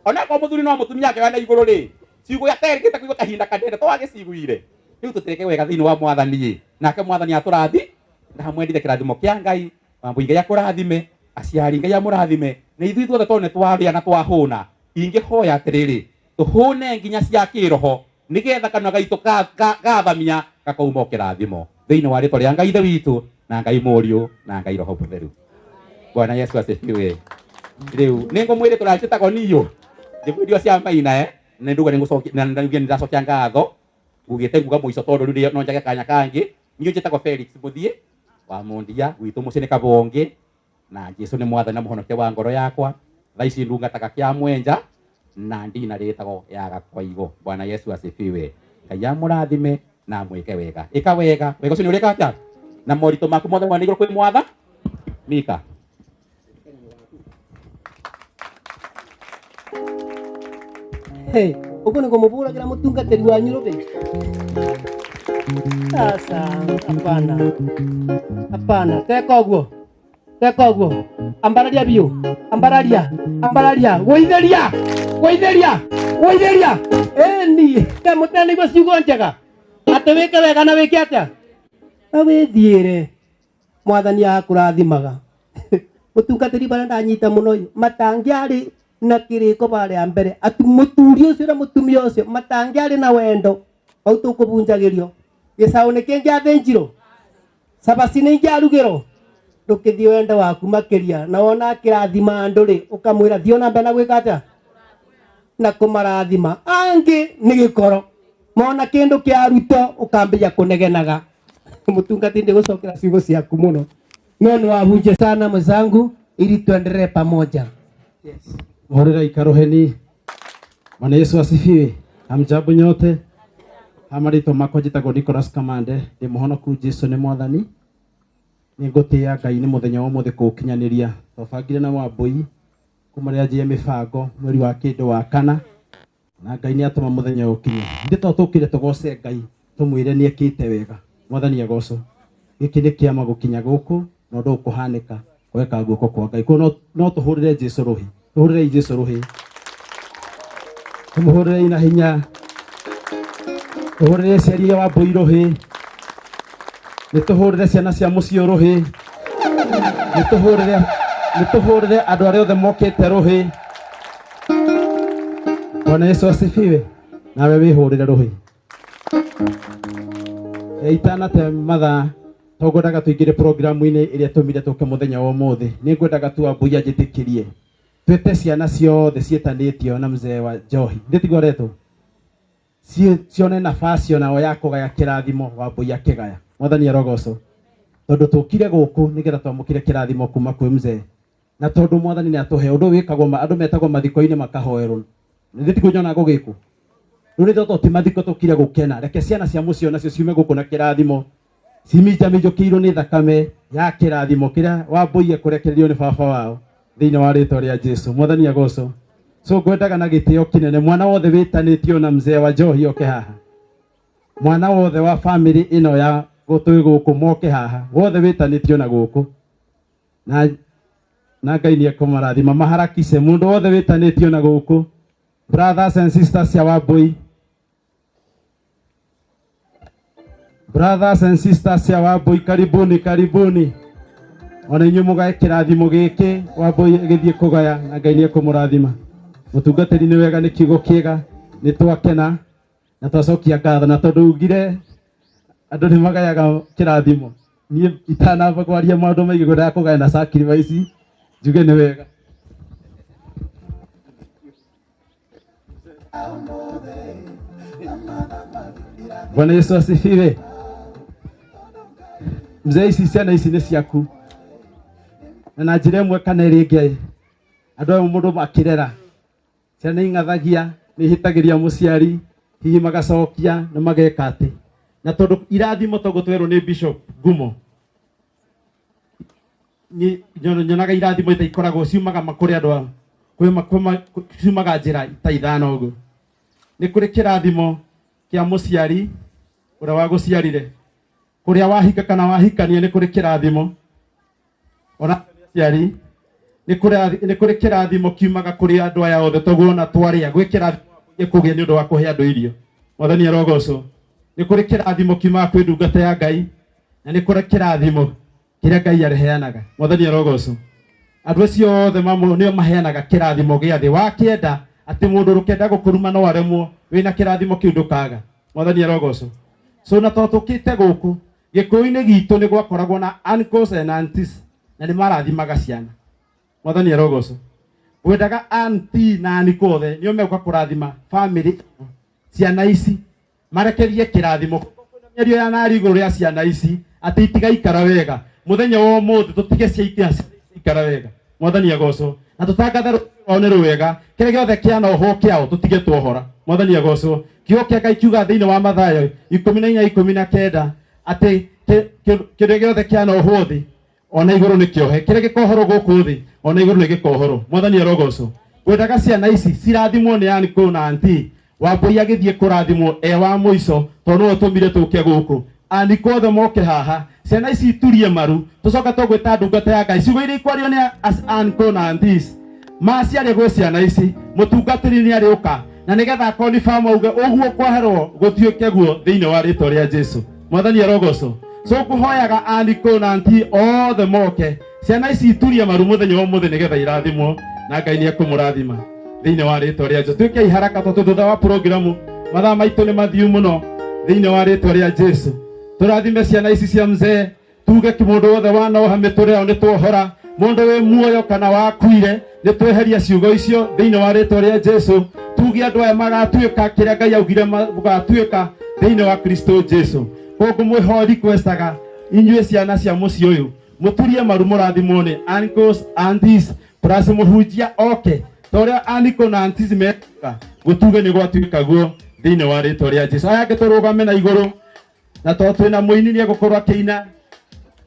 ona kwa muthuri no mutumia ake wana iguru ri ciugo ya teri kita kuigo kahinda kadende to agiciguire riu tutireke wega thiini wa mwathani nake mwathani aturathi na hamwendire kirathimo kia ngai mambo ingai akurathime aciari ngai amurathime ni ithui tuothe tone twaria na twahuna ingihoya atiriri tuhune nginya cia kiroho nigetha kanua gaitu gathamia gakauma kirathimo thiini wa ritwa ria ngai ithe witu na ngai muriu na ngai roho mutheru Bwana Yesu asifiwe riu ningo mwire turachitagwo niyo ndikwidio cia maina na nduga ningucokia na nduga niracokia ngatho ngugite nguga muico tondu riu no njage kanya kangi niyo njitagwo Felix Muthie wa mundia gwitu mucii ni Kabongi na Jesu ni mwathani na muhonokia wa ngoro yakwa thaici ndungataga kia mwenja na ndina ritagwo ya Gakoigo Bwana Yesu asifiwe ngai amurathime na mwike wega ika wega wega ucio ni urika atia na morito maku mothe mwana iguru kwi mwatha Mika hey uko ni kumuburagira mutungateri wanyu robe sasa hapana teka uguo ambararia biu ambararia goitheria ni kamutani go ciugo njega ate wike wega na wike atia awithiire mwathani akurathimaga mutungateri bara ndanyita muno matangiari na kiriko baria mbere atumuturi ucio na mutumia ucio matangiari na wendo au tukubunjagirio gisau ni kingi athenjiro sabasi ni ngiarugiro ndukithio wendo waku makiria na wona kirathima andu ri ukamwira thio na mbena gwikata na kumarathima angi ni gikoro mona kindu kiaruto ukambia kunegenaga mutungati ndi gucokera ciugo ciaku muno no ni wahunje sana mwenzangu ili tuendelee pamoja yes Morera ikaroheni. Bwana Yesu asifiwe. Hamjambo nyote. Hamarito mako jitagwo Nicholas Kamande ndi muhonoku Jesu ni mwathani. Ningutia Ngai ni muthenya wa muthe kukinyaniria. Tofagire na Wambui kumaria njie mibango mweri wa kindu wa kana. Na Ngai ni atuma muthenya ukinye. Ndito tukire tugoce Ngai tumwire ni ekite wega. Mwathani agoco. Giki ni kiama gukinya guku no ndukuhanika weka guko kwa Ngai. Ko no tuhurire Jesu ruhi. Tuhurire Jesu ruhi. Tumuhurire ina hinya. Tuhurire ciari wa Wambui ruhi. Nituhurire ciana cia mucio ruhi. Nituhurire andu aria othe mokite ruhi. Bwana Yesu asifiwe. Nawe wihurire ruhi. Itana mathaa togwendaga tuingire programu-ini iria tumire tuke muthenya wa umuthi ni ngwendaga tu Wambui anjitikirie twete ciana ciothe cietanitio na mzee wa Njohi nditigoretwo cione nafasi onao ya kugaya kirathimo Wambui akigaya mwathani arogoco tondu tukire guku nigetha twamukire kirathimo kuma kwi mzee na tondu mwathani ni atuhe undu wikagwo andu metagwo mathiko-ini makahoerwo nditikunyona gugiku Ruri toto timathiko tukire gukena. Reke ciana cia mucio nacio ciume guku na kirathimo. Simija mijokirwo ni thakame ya kirathimo kira wambuie kurekererio ni baba wao. Thiini wa ritwa ria Jesu. Mwathani agoco. So ngwendaga na gitio kinene mwana wothe witanitio na mzee wa Njohi oke haha. Mwana wothe wa family ino ya gutwi guku moke haha. Wothe witanitio na guku. Na Ngai ni akomarathima maharakishe mundu wothe witanitio na guku. Brothers and sisters ya Wambui. Brothers and sisters ya Wambui, karibuni karibuni. Ona inyu mugae kirathimo giki Wambui githie kugaya na Ngai ni akomurathima. Mutungatiri ni wega ni kiugo kiega ni twakena na twacokia ngatho na tondu ugire andu ni magayaga kirathimo. Ni itanamba kwaria maundu maingi gwenda kugaya na sacrifice njuge ni wega. Bwana Yesu asifiwe. Mzee ici ciana ici ni ciaku. Na njira imwe kana ringi andu aya mundu makirera. Ciana ingathagia ni hitagiria muciari hihi magacokia na mageka ati. Na tondu irathimo tongu twerwo ni Bishop Ngumo. Ni nyonaga irathimo ita ikoragwo ciumaga makuri andu aya. Kwema ciumaga njira ita ithano uguo. Ni kuri kirathimo kia muciari uria waguciarire. Kuria wahika kana wahikania ni kuri kirathimo. Ona ciari ni kuri kirathimo kiumaga kuri andu aya othe togwona twaria gwi kirathimo gikugia ni undu wa kuhe andu irio. Mwathani arogoco. Ni kuri kirathimo kiumaga kwi ndungata ya Ngai na ni kuri kirathimo kiria Ngai areheanaga. Mwathani arogoco. Andu acio othe mamo nio maheanaga kirathimo gia thi wakienda ati mundu rukenda gukuruma no aremwo wina kirathimo kiu ndukaga. Mwathani arogoco. So na totukite guku gikuini gitu ni gwakoragwo na uncles and aunties na ni marathimaga ciana. Mwathani arogoco. Wendaga auntie na uncle othe nio meuka kurathima family ciana ici marekerie kirathimo nyerio ya nari iguru ria ciana ici ati itiga ikara wega muthenya wo muthe tutige ciaitia ikara wega. Mwathani agoco. Na tutangatha one ruwega kire giothe kiana oho kiao tutige twohora. Mwathani agoco. Kio kia Ngai kiuga thiini wa Mathayo 14:19 ati kire giothe kiana oho thi ona iguru ni kiohe kire gikohoro guku thi ona iguru ni gikohoro. Mwathani arogoco. Wendaga ciana ici cirathimwo ni aniko na auntie Wambui agithie kurathimwo wa muico tondu utumire tuke guku aniko othe moke haha ciana ici iturie maru tucoka tugwita ndungata ya Ngai ciugo iria ikwario ni aniko na aunties maciaria gwe ciana ici mutungatiri ni ariuka na nigetha confirm uge uguo kwaherwo gutioke guo thiini wa ritwa ria Jesu. Mwathani arogoco. So kuhoyaga aniko na auntie othe moke ciana ici iturie maru muthenya wa muthe nigetha irathimwo na Ngai ni akumurathima thiini wa ritwa ria Jesu. Tuike iharaka tondu thutha wa programu mathaa maitu ni mathiu muno thiini wa ritwa ria Jesu. Turathime ciana ici cia mzee tuge kimundu wothe wanoha mitureo ni twohora mundu wi muoyo kana wakuire ni tweheria ciugo icio thiini wa ritwa ria Jesu. Tuge andu aya magatuika kiria Ngai augire magatuika thiini wa Kristo Jesu. Koguo mwiho requestaga inyue ciana cia muci uyu muturie maru murathimwo ni uncles aunties plus muhunjia oke toria aniko na aunties meka gutuge ni gwatuika guo thiini wa ritwa ria Jesu. Aya ngiturugame na iguru na to twina muini ni gukorwa kiina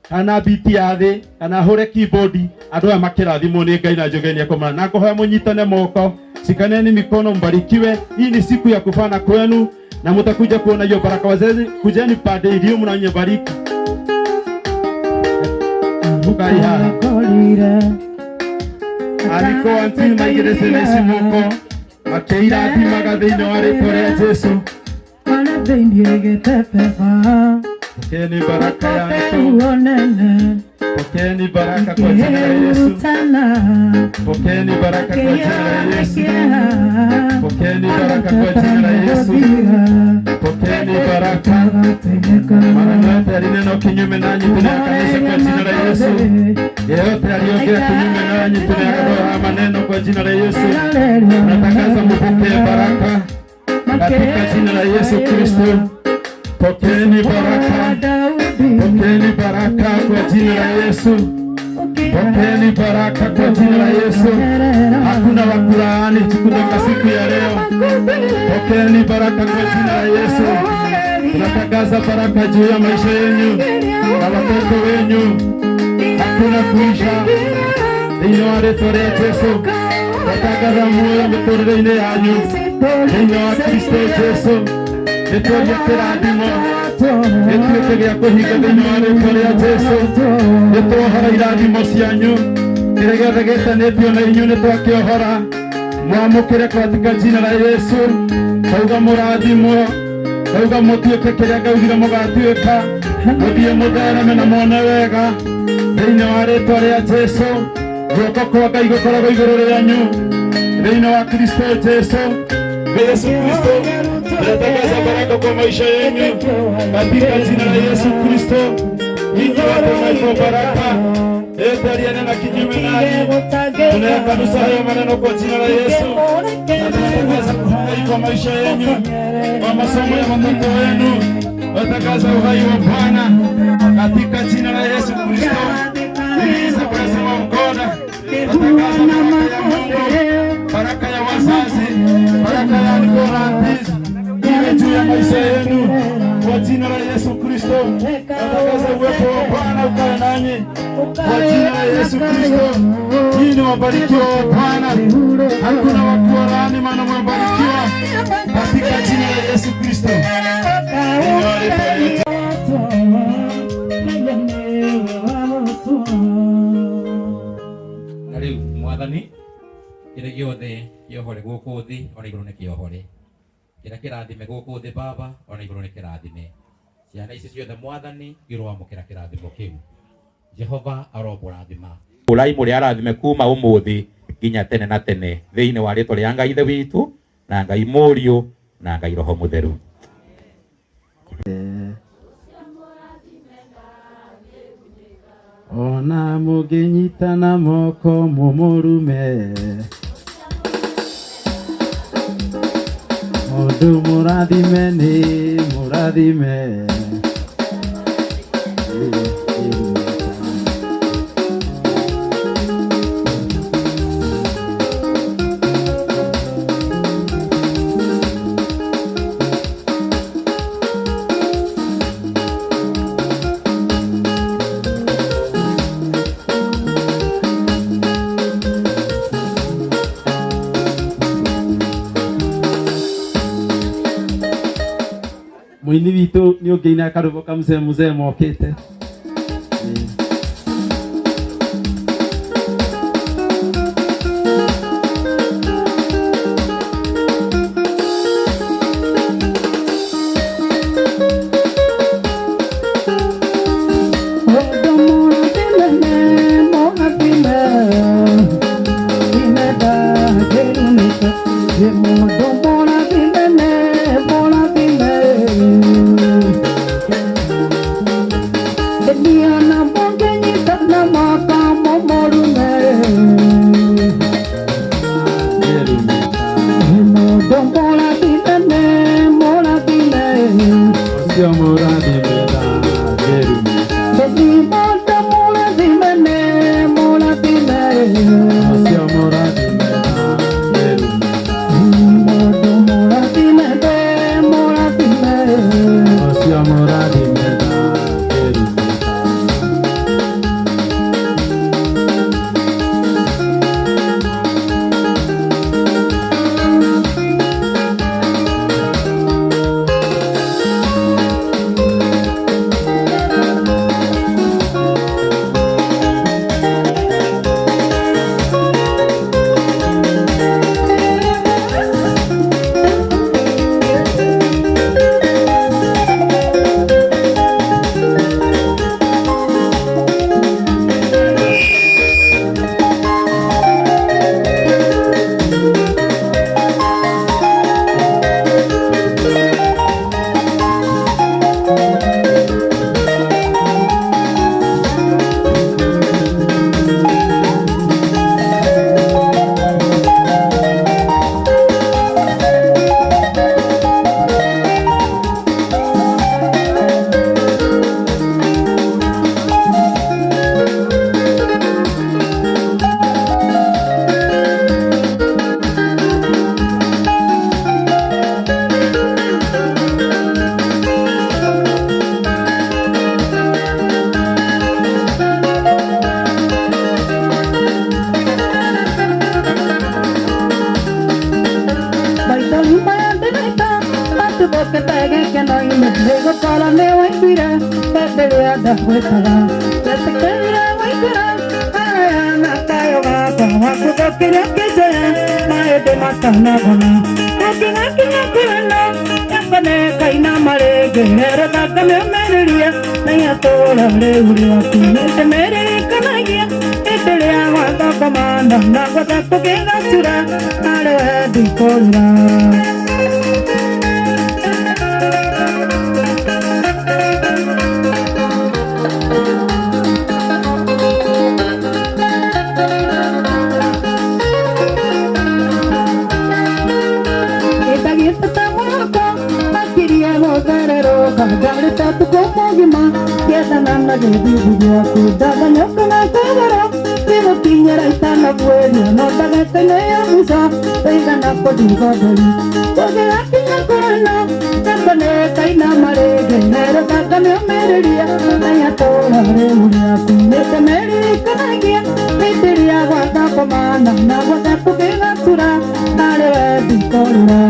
kana biti ya thi kana hure keyboard andu aya makirathimwo ni Ngai na njogeni akomana na kuhoya munyitane moko shikaneni mikono mbarikiwe. Hii ni siku ya kufana kwenu na mtakuja kuona hiyo baraka. Wazazi kujeni pande iliyo mnanyebariki bukai ha aliko anti maigirese na simoko makeira ati magathini wa ritwa ria Jesu ana thindie tepefa. Pokeni baraka yako pokeni baraka kwa jina la Yesu. Pokeni baraka kwa jina la Yesu. Pokeni baraka kwa jina la Yesu. Pokeni baraka. Maana yote alinena kinyume nanyi tunayakanisa kwa jina la Yesu. Yeyote aliongea kinyume nanyi tunayakatoa maneno kwa jina la Yesu. Tunatangaza mpokee baraka katika jina la Yesu Kristo. Pokeni baraka. Pokeni baraka kwa jina la Yesu. Pokeni baraka kwa jina la Yesu. Hakuna wakulaani kutoka siku ya leo. Pokeeni baraka kwa jina la Yesu. Tunatangaza baraka juu ya maisha yenu na watoto wenu. Hakuna kuisha. Thĩinĩ wa rĩĩtwa rĩa Jesũ. Tunatangaza muoyo mĩtũrĩre-inĩ yanyu. Thĩinĩ wa Kristo Jesũ. Nĩtũũria kĩrathimo. Gĩtuĩke gĩa kũhinga thĩinĩ wa rĩĩtwa rĩa Jesũ. Nĩtwohora irathimo cianyu. Kĩrĩa gĩothe gĩtanĩtio na inyuĩ nĩtwakĩohora. Mwamũkĩre katika jina la Yesu. Kauga mũrathimwo. Kauga mũtuĩke kĩrĩa ngaugire mũgatuĩka. Mũthiĩ mũthereme na mwone wega. Thĩinĩ wa rĩĩtwa rĩa Jesũ. Guoko kwa Ngai gũkoragwo igũrũ rĩanyu. Thĩinĩ wa Kristo Jesũ. Yesu Kristo. Tunatangaza baraka kwa maisha yenu katika jina la Yesu Kristo. Ninyi watu mnaitwa baraka. Aliye na kinyume nanyi. Tunayakanusha hayo maneno kwa jina la Yesu. Na tunatangaza uhai kwa maisha yenu, kwa masomo ya watoto wenu. Tunatangaza uhai wa Bwana katika jina la Yesu Kristo. Release the blessing of God. Tunatangaza baraka ya Mungu, baraka ya wazazi, baraka ya aunties iwe juu ya maisha yenu kwa jina la Yesu Kristo. Tunatangaza uwepo wa Bwana ukae nanyi kwa jina la Yesu Kristo. Nyinyi wabarikiwa wa Bwana. Hakuna watu walaani, maana mmebarikiwa katika jina la Yesu Kristo. Na rĩu Mwathani kĩrĩa gĩothe kĩohore gũkũ thĩ ona igũrũ nĩ kĩohore. Kĩrĩa kĩrathime gũkũ thĩ Baba ona igũrũ nĩ kĩrathime. Ciana ici ciothe Mwathani irwamũkĩra kĩrathimo kĩu. Jehova aromũrathima. Ũrai mũrĩ arathime kuma ũmũthĩ nginya tene na tene thĩinĩ wa rĩĩtwa rĩa Ngai Ithe witũ na Ngai Mũriũ na Ngai Roho Mũtheru. Ona mũngĩnyitana moko mũmũrume, mũndũ mũrathime nĩ mũrathime. Mũini witũ nĩ ũngĩina karũbo kamzee mokĩte. Kudoke tege ke no ine Lego kala ne waitira Tete ada wetara Tete kera waitira Aya na kayo ga Kwa kudoke ya kesaya Mae de matana gona Kukinga kinga kuena Yakane kaina marege Hera taka me merelia Naya tola le uri aku Nete mereli kanagia Ete lea wata komanda Nako tako kenga sura Nare di kolira Dari satu komogima, kita nana jadi video aku daga nyokana kagara, kita pinya raita na buena, no daga tene ya bisa, tega na podi godari, toge akinya korana, kapane kaina mare genera daga me mereria, naya tola re uri aku, nete meri kanagia, meteria wata komana, na wata tukena sura, nare di korina.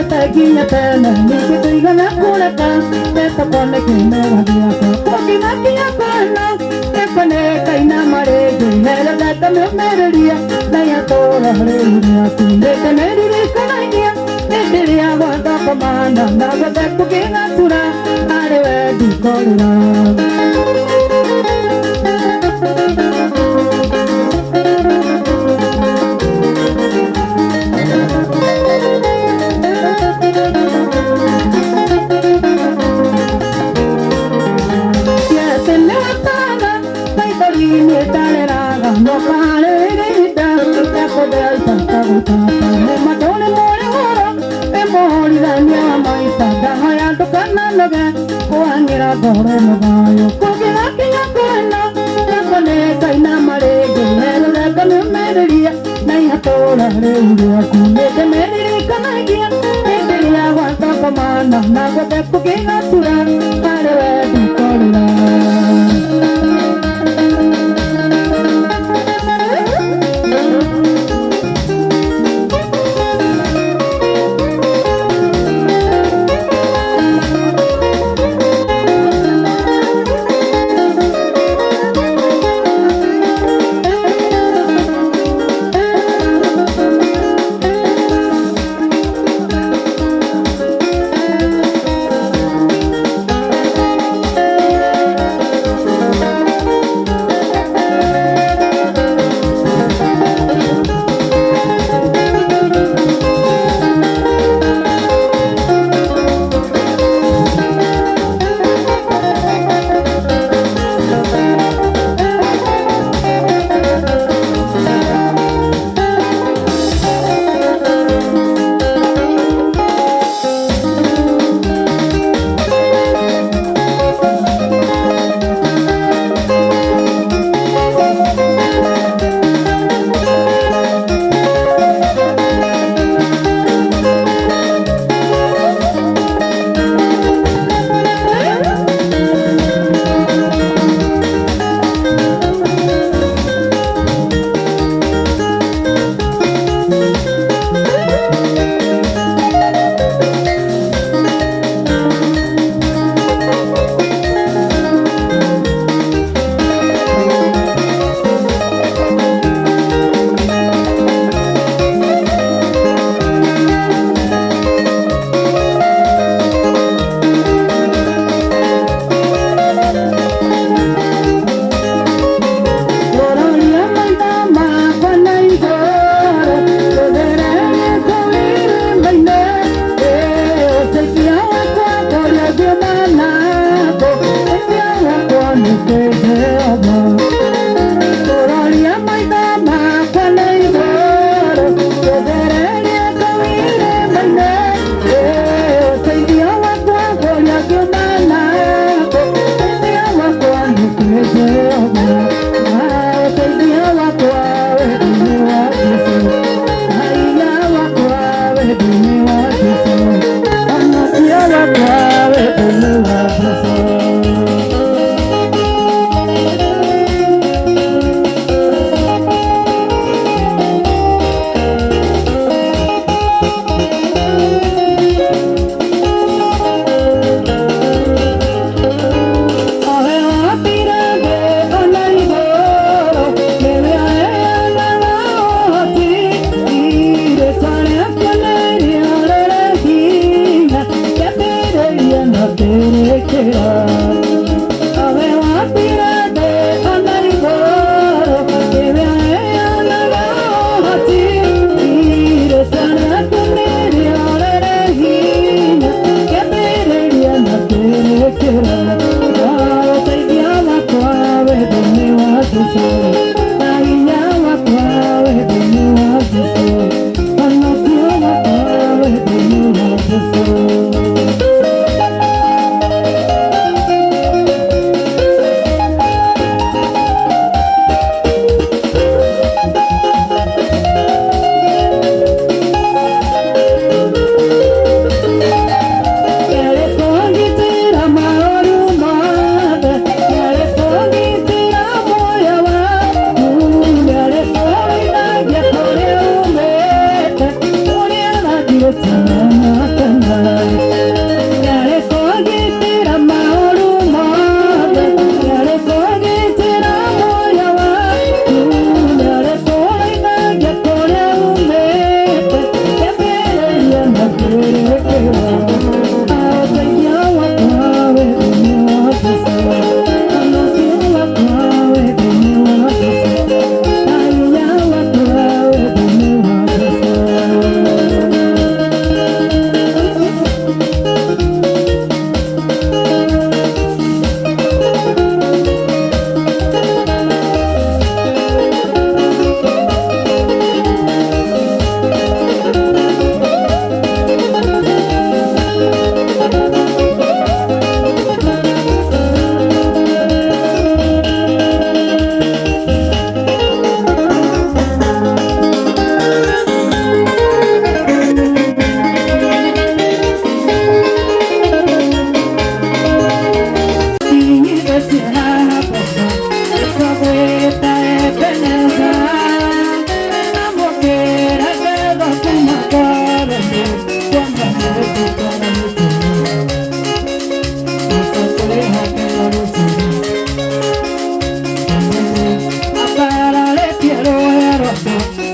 Taginya tena, niki tiga na kulaka, teta kone kina wadia ko. Koki makia kona, epane kaina marege, nela data me merelia, naya tola haleluya, nete meriri kanagia, nete lia wanda komanda, naga teku kina sura, arewe di kolira.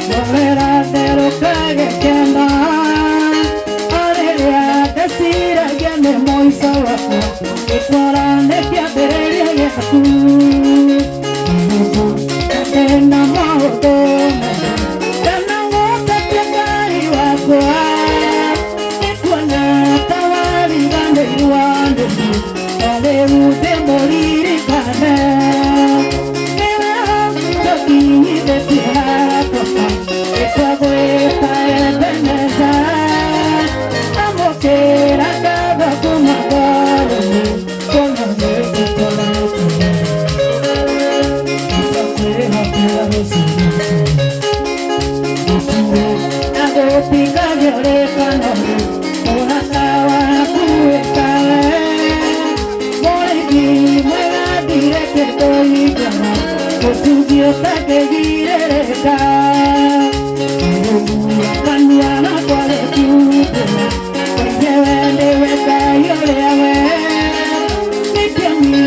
Morera de lo que anda. Alegría decir que me muy solo. Y para ne que aderia y tú. Te enamoro de mí. Te enamoro de ti y va a cuar. Y cuando estaba vivando igual de mí. Debo de morir y caer. Y de tierra, esta vuelta es venezar. Amo que era cada como agora, con la mente toda la noche. Esta tierra te la residencia. La gotica de oreja no, una sábana cuesta. Por aquí me la diré que estoy llamando. Por tu Dios te guirereka. Cambiana cual es tu pena. Porque vende veta y ole a ver. Ni que a mí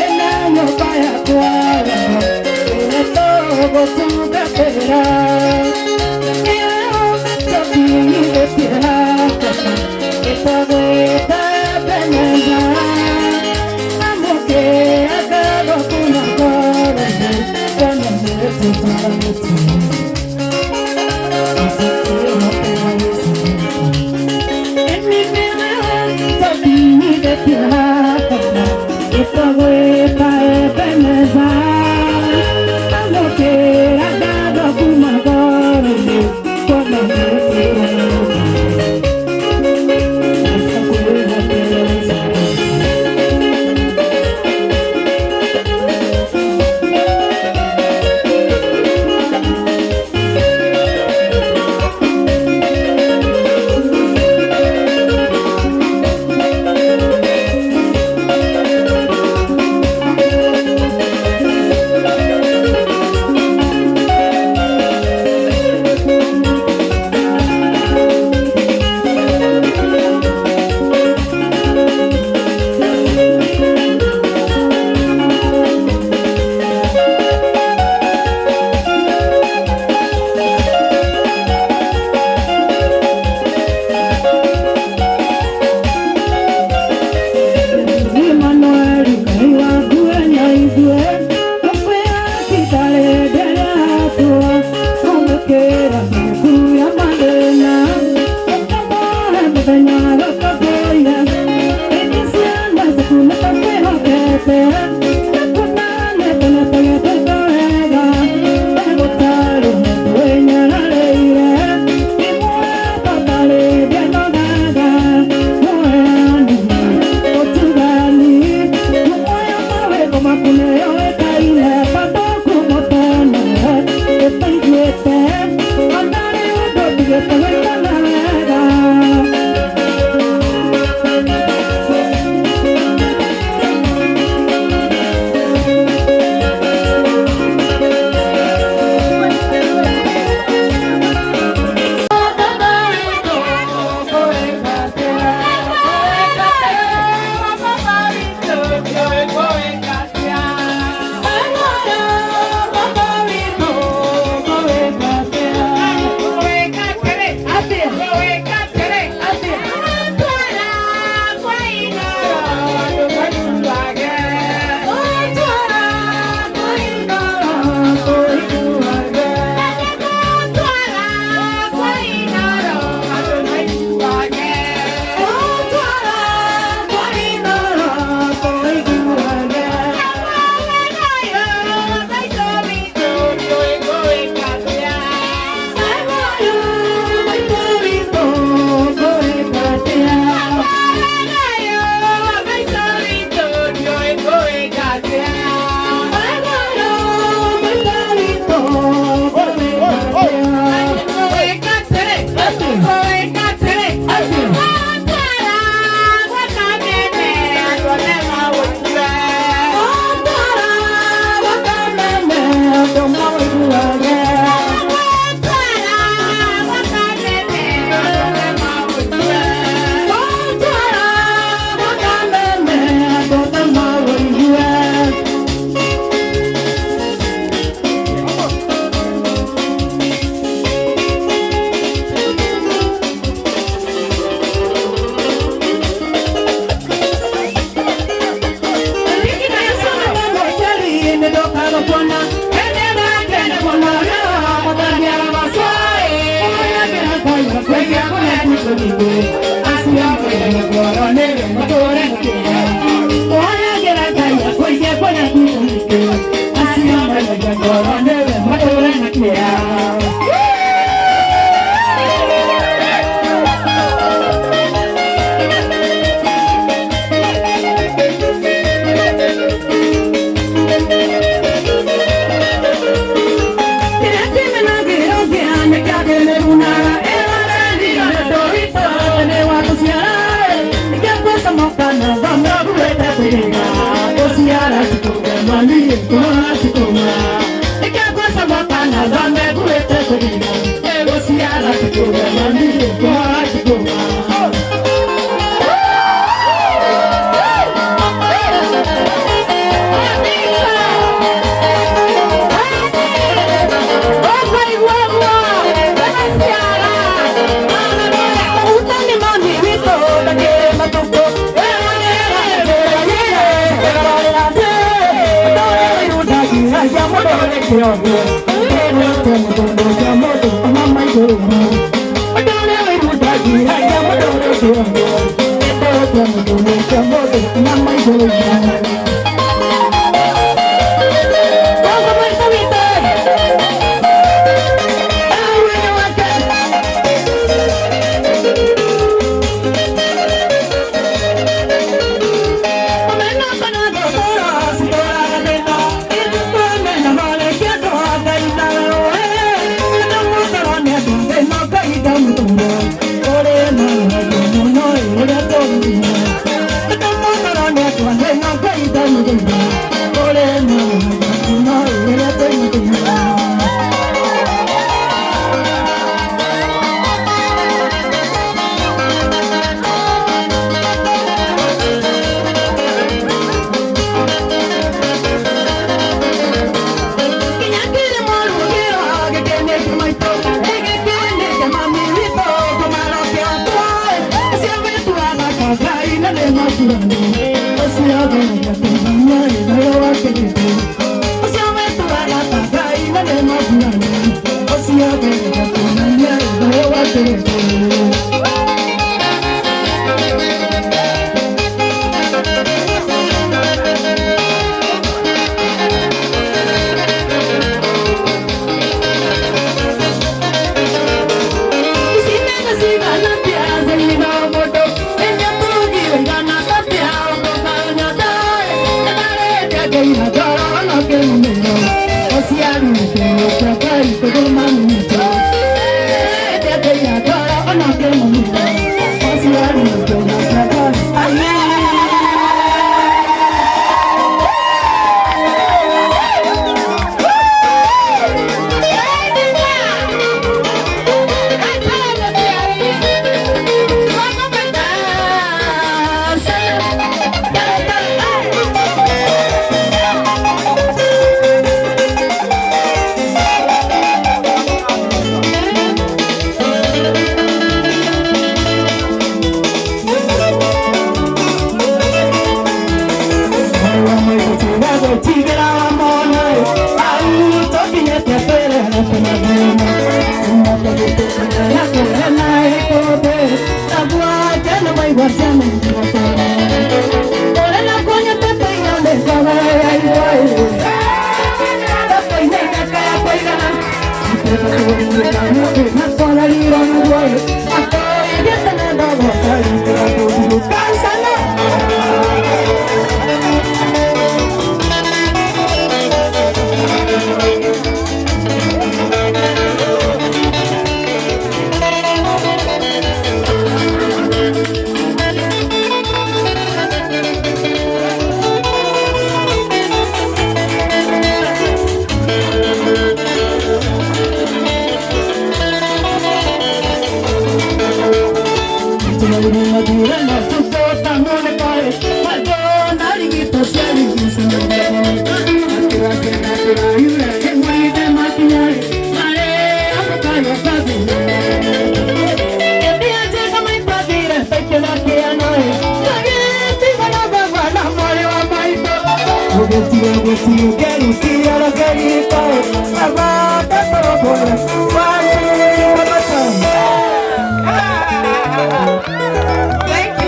el año vaya cuadra. De todo tu cartera. Y veo que de piedad. Esta vuelta es veneza. Amo que acabo con la cara. En mi vida salí de tierra. Esta vuelta es veneza. Amo que acabo con la cara. Cuando me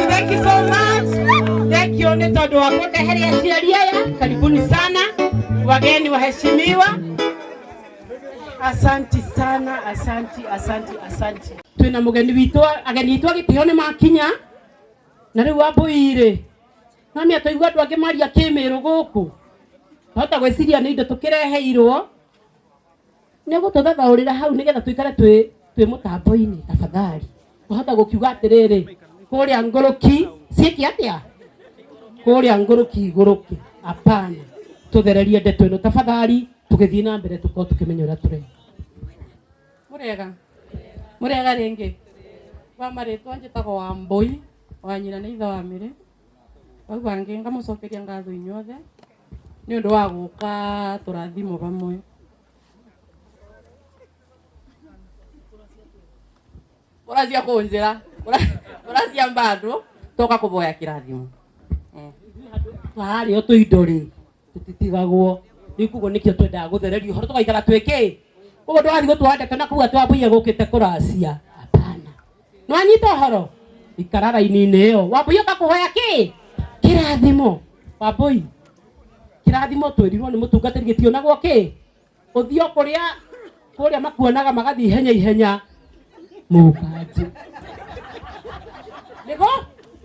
Thank you so much. Thank you ni tondu wa kundeheria ciaria ya. Karibuni sana wageni waheshimiwa. Asanti sana, asanti. Twina mugeni witu, ageni witu agitio ni makinya. Na riu Wambui nami atoigua andu angi maria kimiru guku. Hota gwiciria ni indo tukireheirwo. Ni gututhathaurira hau nigetha tuikare twi mutambo-ini tafadhali. Hota gukiuga atiriri kuria nguruki ciiki atia? Kuria nguruki iguruki. Hapana. Tuthererie ndeto ino tafadhali tugithii na mbere tuko tukimenya uria turi. Murega ringi. Wa maritwa njitagwo Wambui wa nyina ni ithe wa Miri. Wau bangi ngamucokeria ngatho inyuothe ni undu wa guka turathimo bamwe. Urazia kunjira, urazia mbandu toka kuboya kirathimo. Twari o tuindori tutitigagwo nikugo nikio twenda guthererio horo tugaikara twiki ugo ndwathi gutwande kana kuga twambuye gukite kuracia. Hapana, nwanyita horo ikarara inine yo Wambui akakuhoya ki kirathimo. Wambui kirathimo twirirwo ni mutungatiri gitionagwo ki uthio kuria makuonaga magathi ihenya mukaji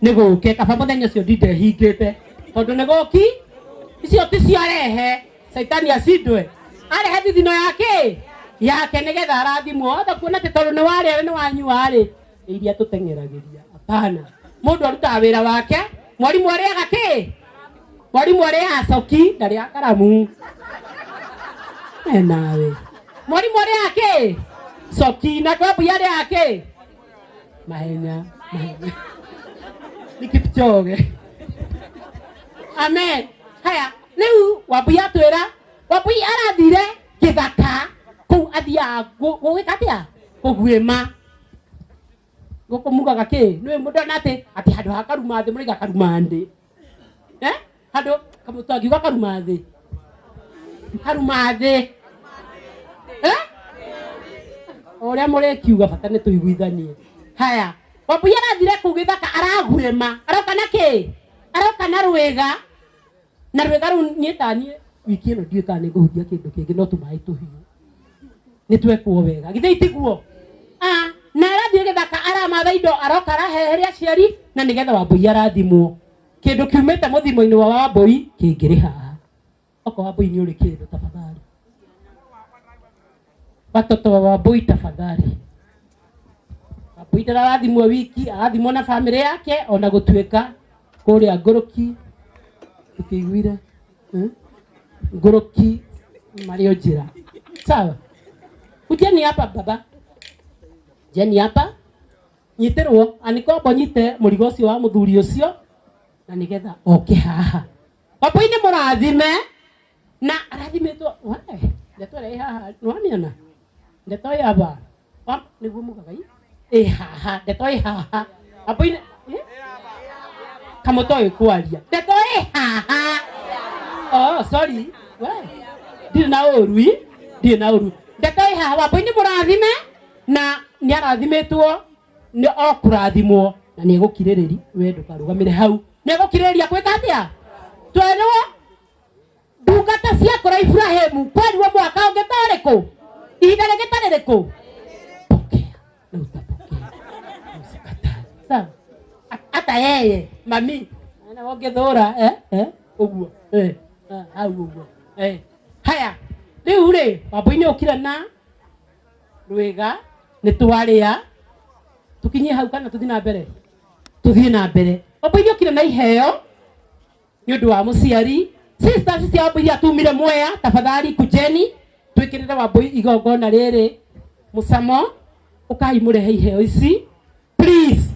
nego ke kaba muthenya cio ndinde hingite tondu negoki icio ti ciarehe saitani acindwe arehe thithino yake nigetha arathimwo othe kuona ti tondu ni waria ni wanyua ri iria tuteng'eragiria. Hapana, mundu arutaga wira wake. Mwarimu ariaga ki? Mwarimu aria coki ndari akaramu nawe. Mwarimu aria ki? Coki na Wambui aria ki? Mahenya. Ni Kipchoge. Amen. Haya, riu Wambui atwira Wambui arathire githaka ku athia gugikatia kugwima guko mugaga ki niwe mudona ati handu hakaruma thi muri gakaruma ndi handu kamutangi gakaruma thi oria muri kiuga bata ni tuiguithanie. Haya, Wambui arathire ku githaka aragwima aroka na ki aroka na rwega ru nietanie wiki ino ndieka ni guhudia kindu kingi no tumai tuhiu ni twekwo wega githe itiguo na arathie githaka aramatha indo aroka araheheria aciari na nigetha Wambui arathimwo kindu kiumite muthimo-ini wa Wambui kingiri haha oko Wambui ni uri kindu tafadhali watoto wa Wambui tafadhali. Wambui ndarathimwo wiki arathimwo na family yake ona gutuika kuria nguruki ukiguire nguruki Mario njira sawa. Kujeni hapa baba, jeni hapa nyitirwo anikombo nyite murigo ucio wa muthuri ucio na nigetha oke haha. Wambui ni murathime na arathimetwo we ndeto ri haha nwamiona ndeto yaba niguo mugagai haha ndeto haha Wambui kamotoe kwaria ndeto haha. Oh sorry we ndiri na uru ndeto haha. Wambui ni murathime na ni arathimetwo ni okurathimwo na ni egukirereri we ndukarugamire hau ni egukireriria gwika atia twerwo ndungata cia kora Ibrahimu kwerirwo mwaka ungi tariku ihinda ringi taririku pokea na utapokea usikatae sawa. Ata yeye mami ana wongethura uguo hau uguo haya riu ri Wambui ni ukire na rwega ni twaria tukinye hau kana tuthii na mbere. Wambui ni ukire na iheo ni undu wa muciari. Sisters cia Wambui atumire Mwea tafadhali kujeni twikirire Wambui igongona riri mucamo ukai murehe iheo ici please.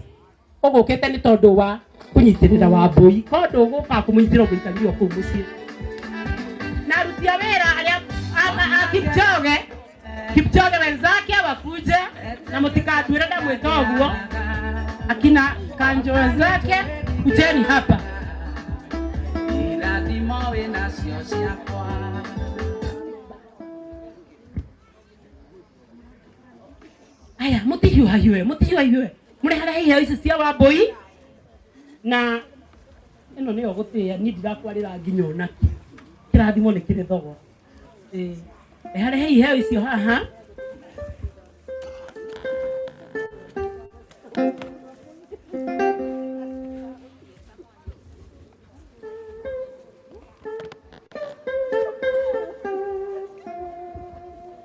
Ugukite ni tondu wa kunyitirira Wambui kondu uguka kumunyitira guikario ku mucii na arutia wira aria Kipchoge wenzake wakuje na mutikatwire ndamwita uguo akina Kanjo wenzake kujeni hapa. Aya mutihiuhiwe murehare iheo ici cia Wambui na ino niyo gutia ni ndirakwarira nginya onaki kirathimo ni kiri thogo eharehe iheo icio haha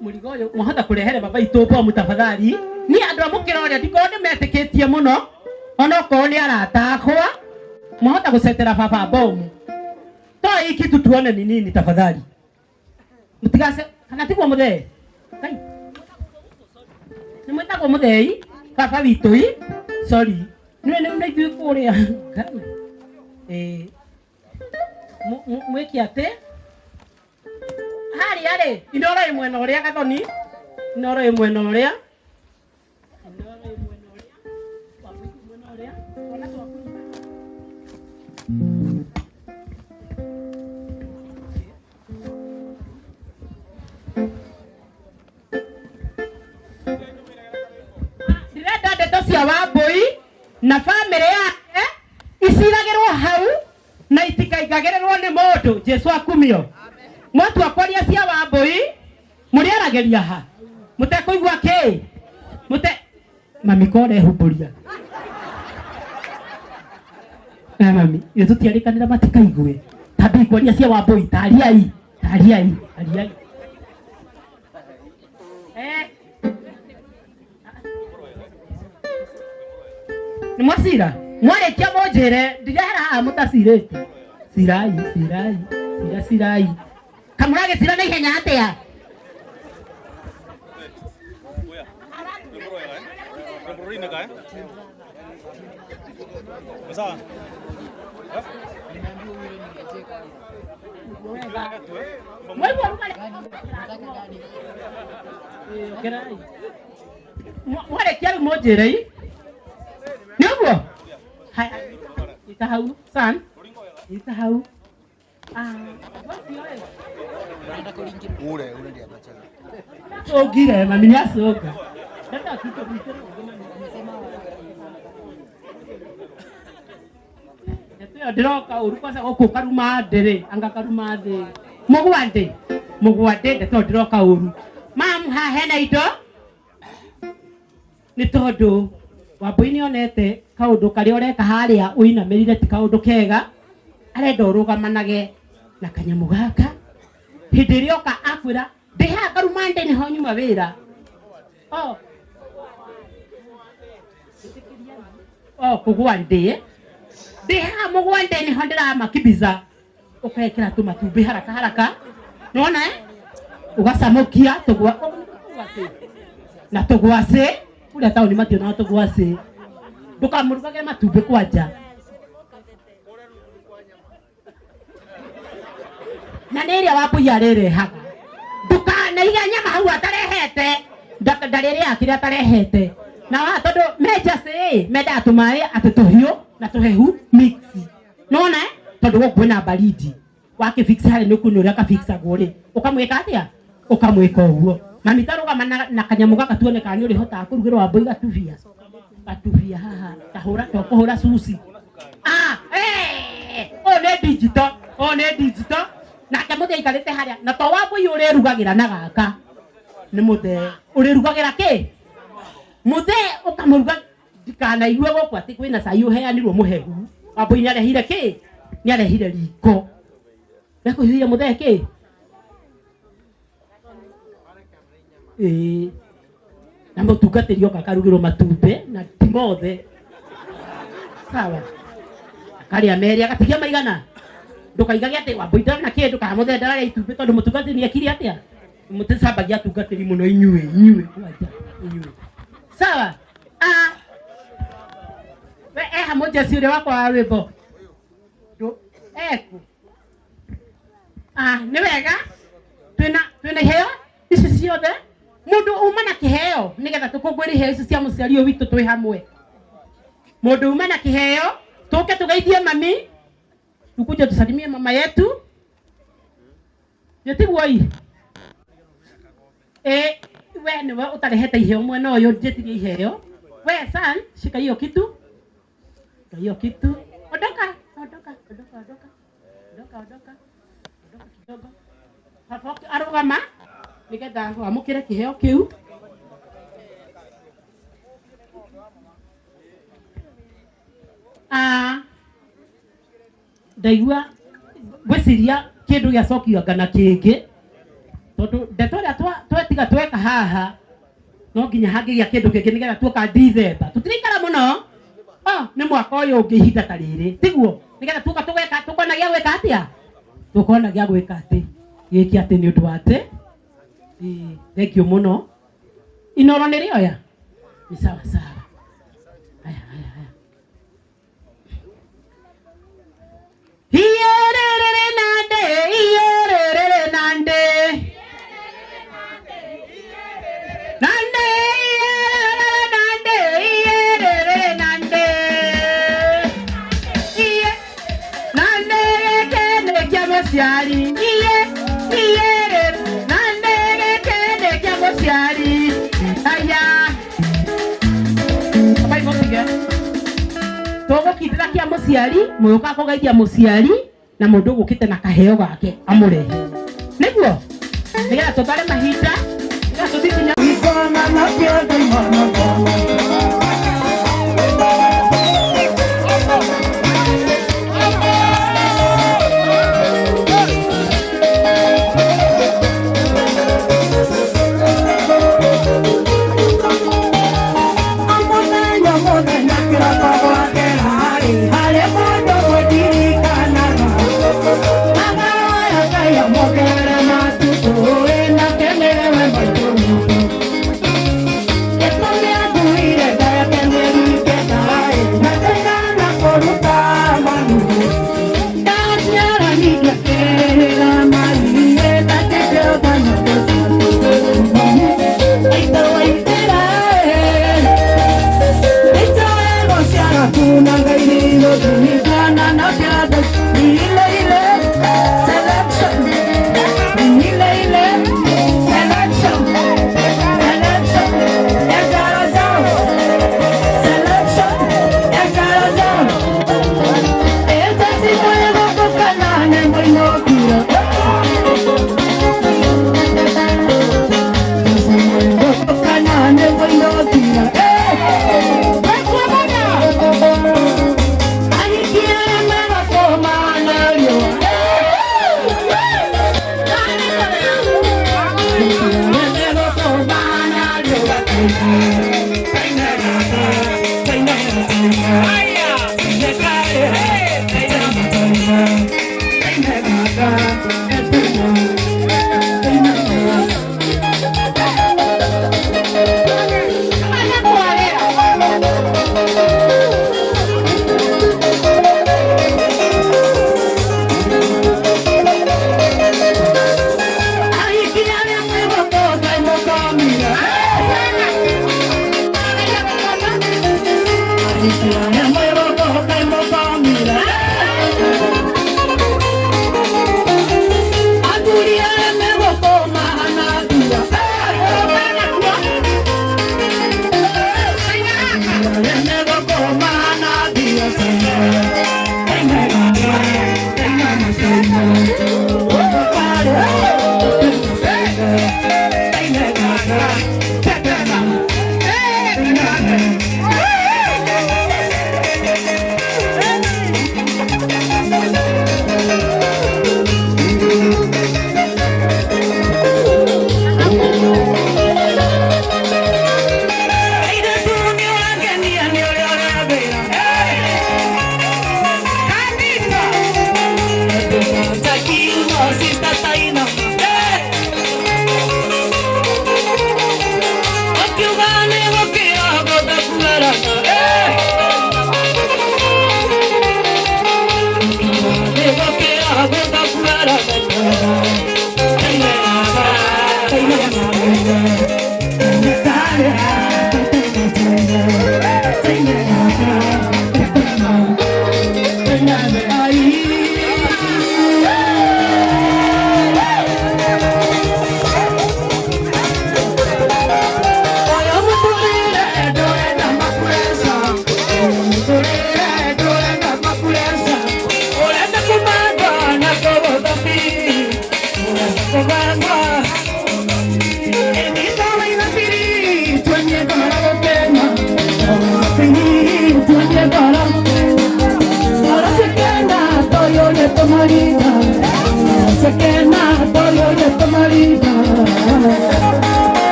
Murigo yo mwahota kurehere baba itopo mutafadhali ni andu amukira uria ndikonde metikitie muno ona ko ni aratakwa mwahota gusetera baba bomu to iki tutuone ni nini tafadhali mutigase kana tigwa muthe kai ni mwetagwo muthei baba witui sorry ni mnaithu kuria mweki ate hari inoro imwe no ria gathoni inoro imwe no ria direta ndeto cia Wambui na family yake isiragirwo hau na itikaigagirwo ni mundu Jesu akumio mwatu akwaria cia Wambui muriarageria ha mutekuigua ki mute mami kore huburia mami yetu tiarikanira matikaigwe tabi kwaria cia Wambui tariai ni mwasira mwarekia monjere ndirehera mutasirete sirai kamurage sira na ihenya atia mwarekia monjere Niguo? Hai. Itahau, san. Itahau. Ule ndio anacheza. Ogire mami ni asoga. Dada kitu kitu. Ndio ndiroka urukosa goko karuma ndere anga karuma the. Mugwande ndio ndiroka uru. Mam ha hena indo. Ni tondu Wambui ni onete kaundu karia ureka haria uinamirire ti kaundu kega arenda urugamanage na kanyamu gaka hindi ria oka akwira ndiha karumande ni ho nyuma wira kugwa ndiye ndiha mugwande ni ho ndiramakibiza ukekira tu matumbi haraka nona ugasamukia tugwa na tugwase uria tauni matio na tugwase ndukamurugage matumbi kwanja na niria Wambui arerehaga ndukanaige nyama hau atarehete ndarere akire atarehete na wa tondu mejase menda tumai atutuhio na tuhehu mix nona tondu gukuna baridi wake fix hali nukuno ria ka fixa gore ukamweka atia ukamweka uguo mami taruga na kanyamu gaka tuone kani uri hota kurugirwa Wambui gatuvia haha tahura tokuhura susi one digital na kamuthe ikarite haria na to Wambui uri rugagira na gaka ni muthe uri rugagira ki muthe ukamuruga dikana igwe goko ati kwina cai uheanirwo muhehu Wambui ni arehire ki ni arehire riko yako hiya muthe ki na mutungatĩrio gakarugĩrwo matumbĩ na ti mothe sawa akarĩa merĩ agatigia maigana ndukaigage atĩ Wambui ndarĩ kĩndũ kana mũthee ndararĩa itumbĩ tondũ mũtungatĩri nĩekire atĩa mũticambagia atungatĩri mũno inyuĩ sawa we hamwe Jesse ũrĩa wakwa wa rwĩmbo eku nĩ wega twĩna iheo ici ciothe mundu uma na kiheo nigetha tukungwiri iheo ici cia muciari uyu witu twi hamwe mundu uma na kiheo tuke tugeithie mami tukuje tusalimie mama yetu yetiguoi we niwe utarehete iheo mwena uyu njetirie iheo we san shika hiyo kitu ondoka kidogo hapo arugama nigetha wamukire kiheo kiu ndaigua gwiciria kindu giacokio ngana kingi tondu ndeto ria twetiga tweka haha no nginya hangigia kindu kingi nigetha tuoka Dithemba tutiraikara muno ni mwaka uyu ungi ihinda ta riri tiguo nigetha tuoka tugeka tukona gia gwika atia tukona gia gwika ati giki ati ni undu wa ati thengio muno inoro ni rioya ni sawa sawa haya iyerere nande Siari, nande kende kya siari, aya. Abai mosiga. Togo kitira kya musiari, muyoka ko gaitia musiari, na mundu gukite na kaheo gake amurehe. Niguo. Nigira totale mahita, ya tubikinya. Isona na kya mama.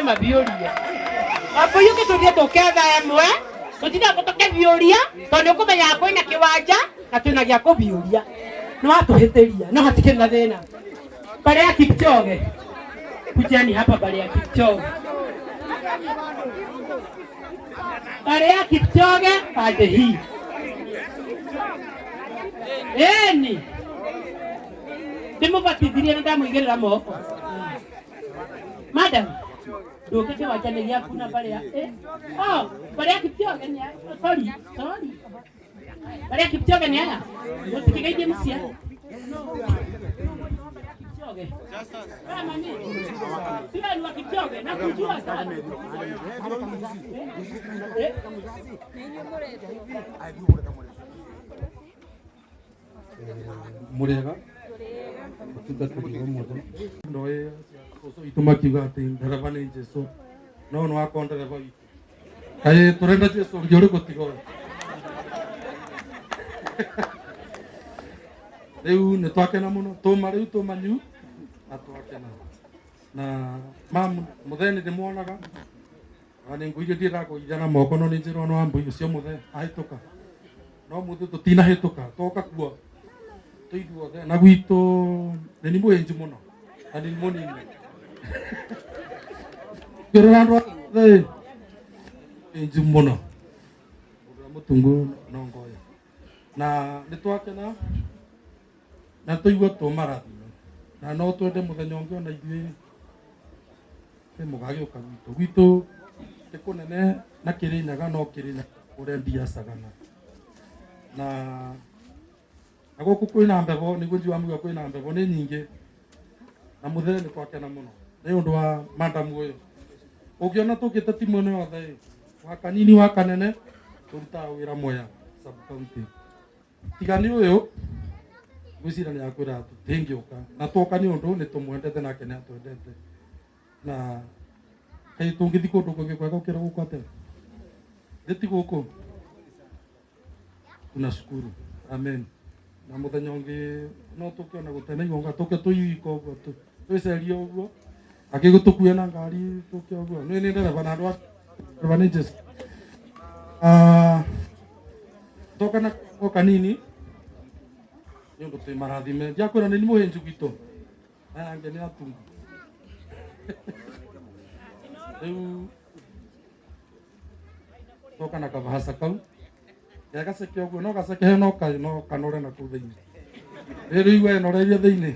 Mabioria. Hapo yuko tulia tokea emwe. Tutina kutoka bioria, tondu kumenya kwina kiwanja na twina gya kubioria. No atuheteria, no hatikena thina. Bare ya Kipchoge. Kujani hapa bare ya Kipchoge. Bare ya Kipchoge pande hii. Eni. Demo batithiria nda muigirira moko. Madam, dokete wajane ya kuna bare ya bare ya Kipchoge ni sorry. Bare ya Kipchoge ni haya. Usikigaje msia. Kipchoge. Kama mimi. Sio ni wa Kipchoge na kujua sana. Murega. Tutaturi bomodo. Ndoe itumakiga ati ndaraba ni Jesu. No akonda ndaraba. Kae turenda Jesu ngiore gutigo. Riu ni twakena muno tuma riu tumanyu na twakena na mam mutheni ndimuonaga ani nguije ndirako ijana moko no ninjiro no ambu ucio muthe ahituka no muthe tutina hituka toka kuo tuiguothe na gwitu ni mwenji muno ani munini kirando the enji muno mutungu no ngoya na nitwakena na tuigua tumarathime na no twende muthenya ungi ona ithuĩ mugagĩũka gwitũ ti kũnene na Kĩrĩnyaga no Kĩrĩnyaga ũrĩa ndiacagana na gũkũ kwĩna mbebo nĩguo njiwamuga kwĩna mbebo nĩ nyingĩ na mũthee nĩ twakena mũno nĩ ũndũ wa mandamu ũyũ ũngĩona tũkĩte timu ĩno yothe wa kanini wa kanene tũrutaga wĩra Mwea sub county tiga nĩ ũyũ gwicira ni akwira tutingioka na toka ni undu ni tumwendete nake ni atwendete na kai tungithi kundu kungikwega ukira guku ate nditi guku tunashukuru amen na muthenya ungi no tukiona gutene igonga tuke tuyiko uguo twicerio uguo akigutukuya na ngari tuke uguo ni ndereba na andu a Jesu toka na kanini ndio tu marathime ndiakwira ni muhenju gitu ange ni atungu riu toka na kavahasa kau ya gaseke oguo no gaseke no kanore na kuu thiini riu iwe no reria thiini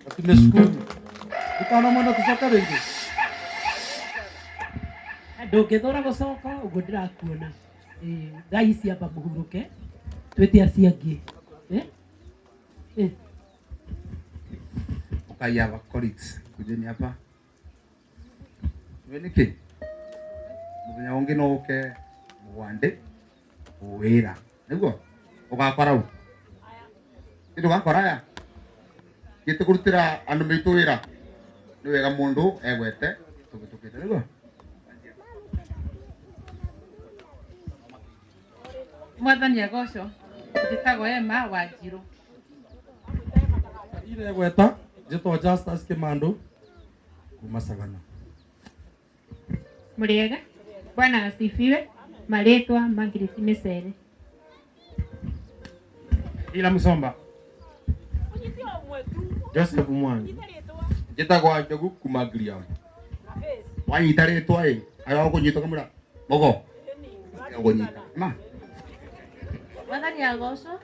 atume skulu ikana mwana kucoka ringi ndũngĩthũra gũcoka ũguo ndĩrakuona thaa ici amba mũhurũke twĩte acio angĩ Ukaya wa colleagues kujeni hapa weniki muthenya ungi no uke mugwande wira niguo ugakora u kindu gakora ya gite kurutira andu mitu wira ni wega mundu egwete tugitukite niguo Mwathani agocwo njitagwo Emma Wanjiru ile gweta jito Justus Kimando kuma Sagana Muriega Bwana asifiwe maletwa Margaret Mesere ila Musomba Joseph Mwangi njitagwo Njogu kuma Giriam wanyita ritwa ayo kunyita kamura mogo kunyita ma Mwathani agocwo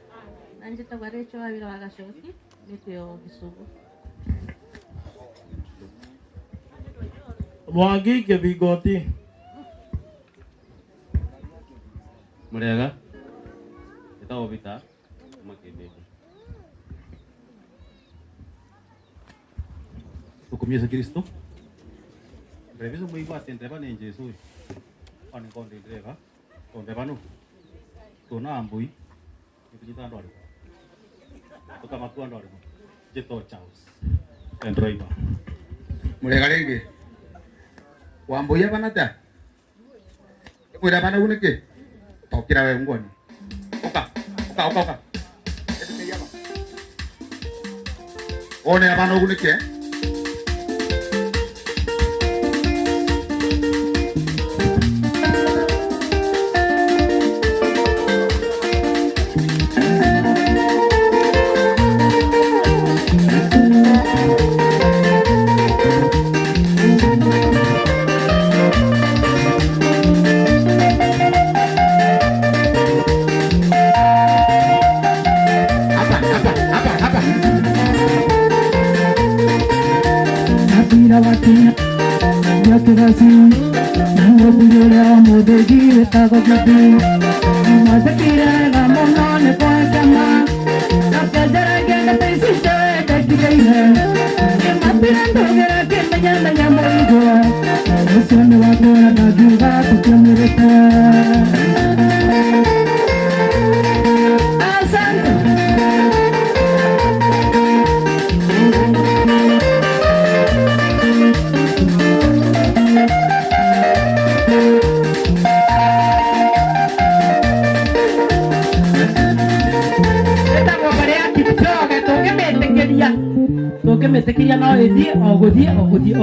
na njitagwo Rachel Wawira wa Gacoki nĩkĩo Gĩcũgũ Mwangi Kĩthingoti Murega njĩtagwo Peter kuma Kĩmbĩmbĩ tukumia Yesu Kristo Reviso muigua atĩ ndeba nĩ Jesũ oni kondi ndeba tondeba no tuna ambui nĩtũnyita andũ arĩkũ tukamatua andũ arĩkũ njĩtagwo Charles driver Murega ringi wambuya banata kwira bana unike tokira we ngoni Uka. Eti yama. One abano gunike.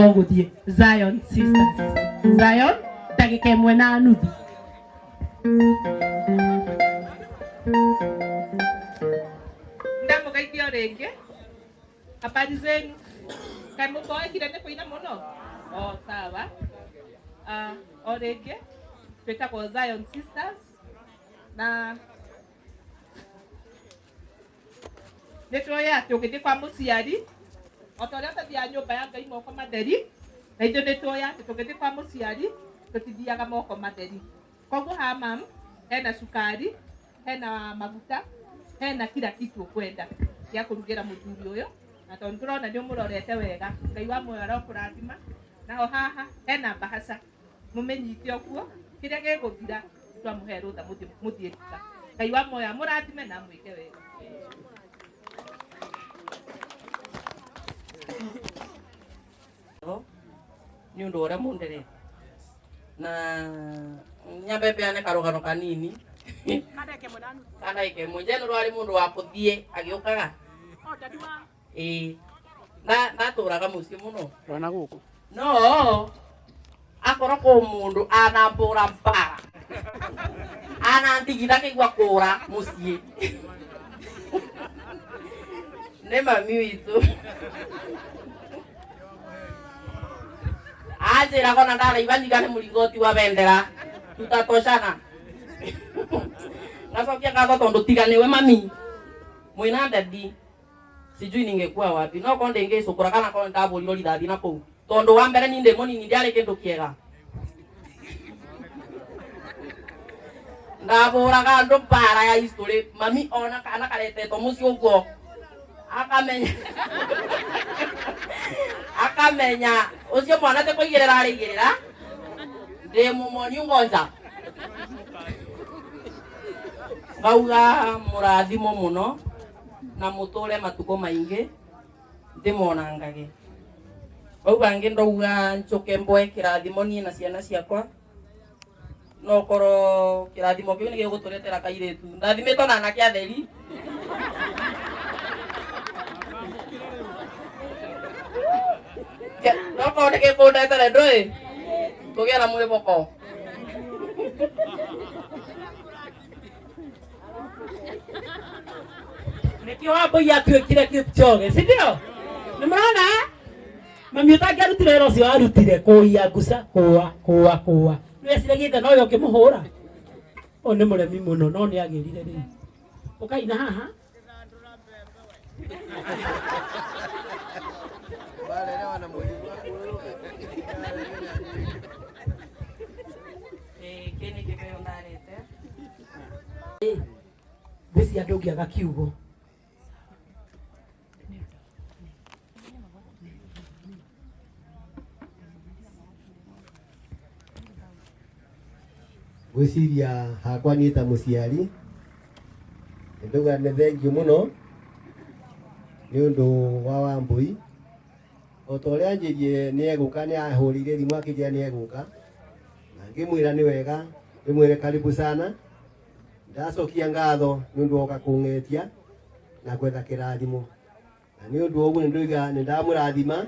Oguthie Zion Sisters. Zion ndagika ĩmwe na nuthu. Ndamugeithia rĩngĩ. Habari zenu? Kaĩ mũtoekire nĩ kũina mũno? Oh, sawa. O rĩngĩ twĩtagwo Zion Sisters na nĩtũĩ atĩ ũgĩthiĩ kwa mũciari otorĩa ũtathiaga nyũmba ya Ngai moko matheri, na ithuĩ nĩtũĩ atĩ tũgĩthiĩ kwa mũciari tũtithiaga moko matheri. Koguo haha mam, hena cukari, hena maguta, hena kila kitu ũkwenda gĩa kũrugĩra mũthuri ũyũ, na tondũ tũrona nĩ ũmũrorete wega, Ngai wa muoyo arokũrathima. Naho haha hena mbahaca, mũmĩnyite ũguo, kĩrĩa gĩgũthira twamũhe rũtha mũthiĩ nduka. Ngai wa muoyo amũrathime na amwĩke wega. Ni undu uria mundere na nyambe peane karugano kanini kana ike mwenje no rwari mundu wa kuthie agiukaga na turaga muci muno Rwana guku. no akoro ko mundu anambura mpara anandigitha kigwa kura muci ne mami witu Ajira kona ndara ibanjigane mulingoti wa bendera tutatoshana nasokia kato tondo tiganiwe mami mwina ndadi sijui ningekuwa wapi no konde ingesukura kana konde ndabuliro lidadi na kou tondo wa mbere ninde moni ndiale kendo kiega ndabura kando para ya history mami ona kana kalete to musi ugo akamenya ucio mwana te kuigirira arigirira ndi mumoni ngonza ngauga murathimo muno na muture matuko maingi ndimonangage ngauga ngi ndauga nchoke mboe kirathimo nie na ciana ciakwa no koro kirathimo kiu ni giguturetera kairetu ndathimitwo na anake atheri Noko ndeke kunda tare ndoi kugia na mwĩ boko Nikio hapo ya kile Kipchoge, si ndio? Nimeona mami utagarutire ro cio arutire kuia gusa kuwa niwe ciregite no yo kimuhura o ni muremi muno no ni agirire ri ukaina haha kene kibeo ndarete bisi adogiaga kiugo gwiciria hakwa ni ta muciari nduga ne thengi muno ni undu wa Wambui o tore anjirie ni eguka ni ahurire rimu akijia ni eguka na ngimwira ni wega ndimwire karibu sana ndacokia ngatho nĩ ũndũ woka kũng'etia na gwetha kĩrathimo, na nĩ ũndũ ũguo nĩndoiga nĩndamũrathima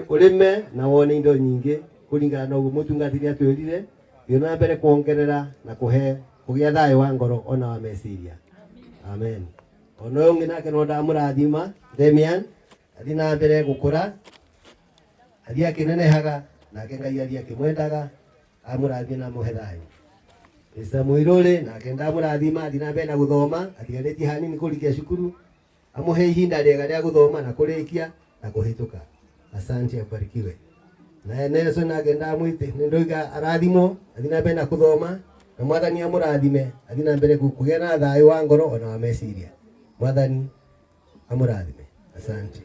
ũrĩme na wone indo nyingĩ kũringana na ũguo mũtungatĩri atwĩrire, thiĩ na mbere kuongerera na kũgĩa thayũ wa ngoro ona wa meciria. Amen. Ona ũyũ ũngĩ nake no ndamũrathima Damian, athiĩ na mbere gũkũra, athiĩ akĩnenehaga, nake Ngai athiĩ akĩmwendaga, amũrathime na amũhe thayũ. Mr. Mũirũrĩ nake ndamũrathima, athiĩ na mbere na gũthoma, atigarĩtie hanini kũrĩkia cukuru, amũhe ihinda rĩega rĩa gũthoma na kũrĩkia na kũhĩtũka. Asante, abarikiwe. Na Nelson nake ndamwĩte nĩndoiga arathimwo, athiĩ na mbere na gũthoma, na Mwathani amũrathime, athiĩ na mbere kũgĩa na thayũ wa ngoro ona wa meciria. Mwathani amũrathime. Asante.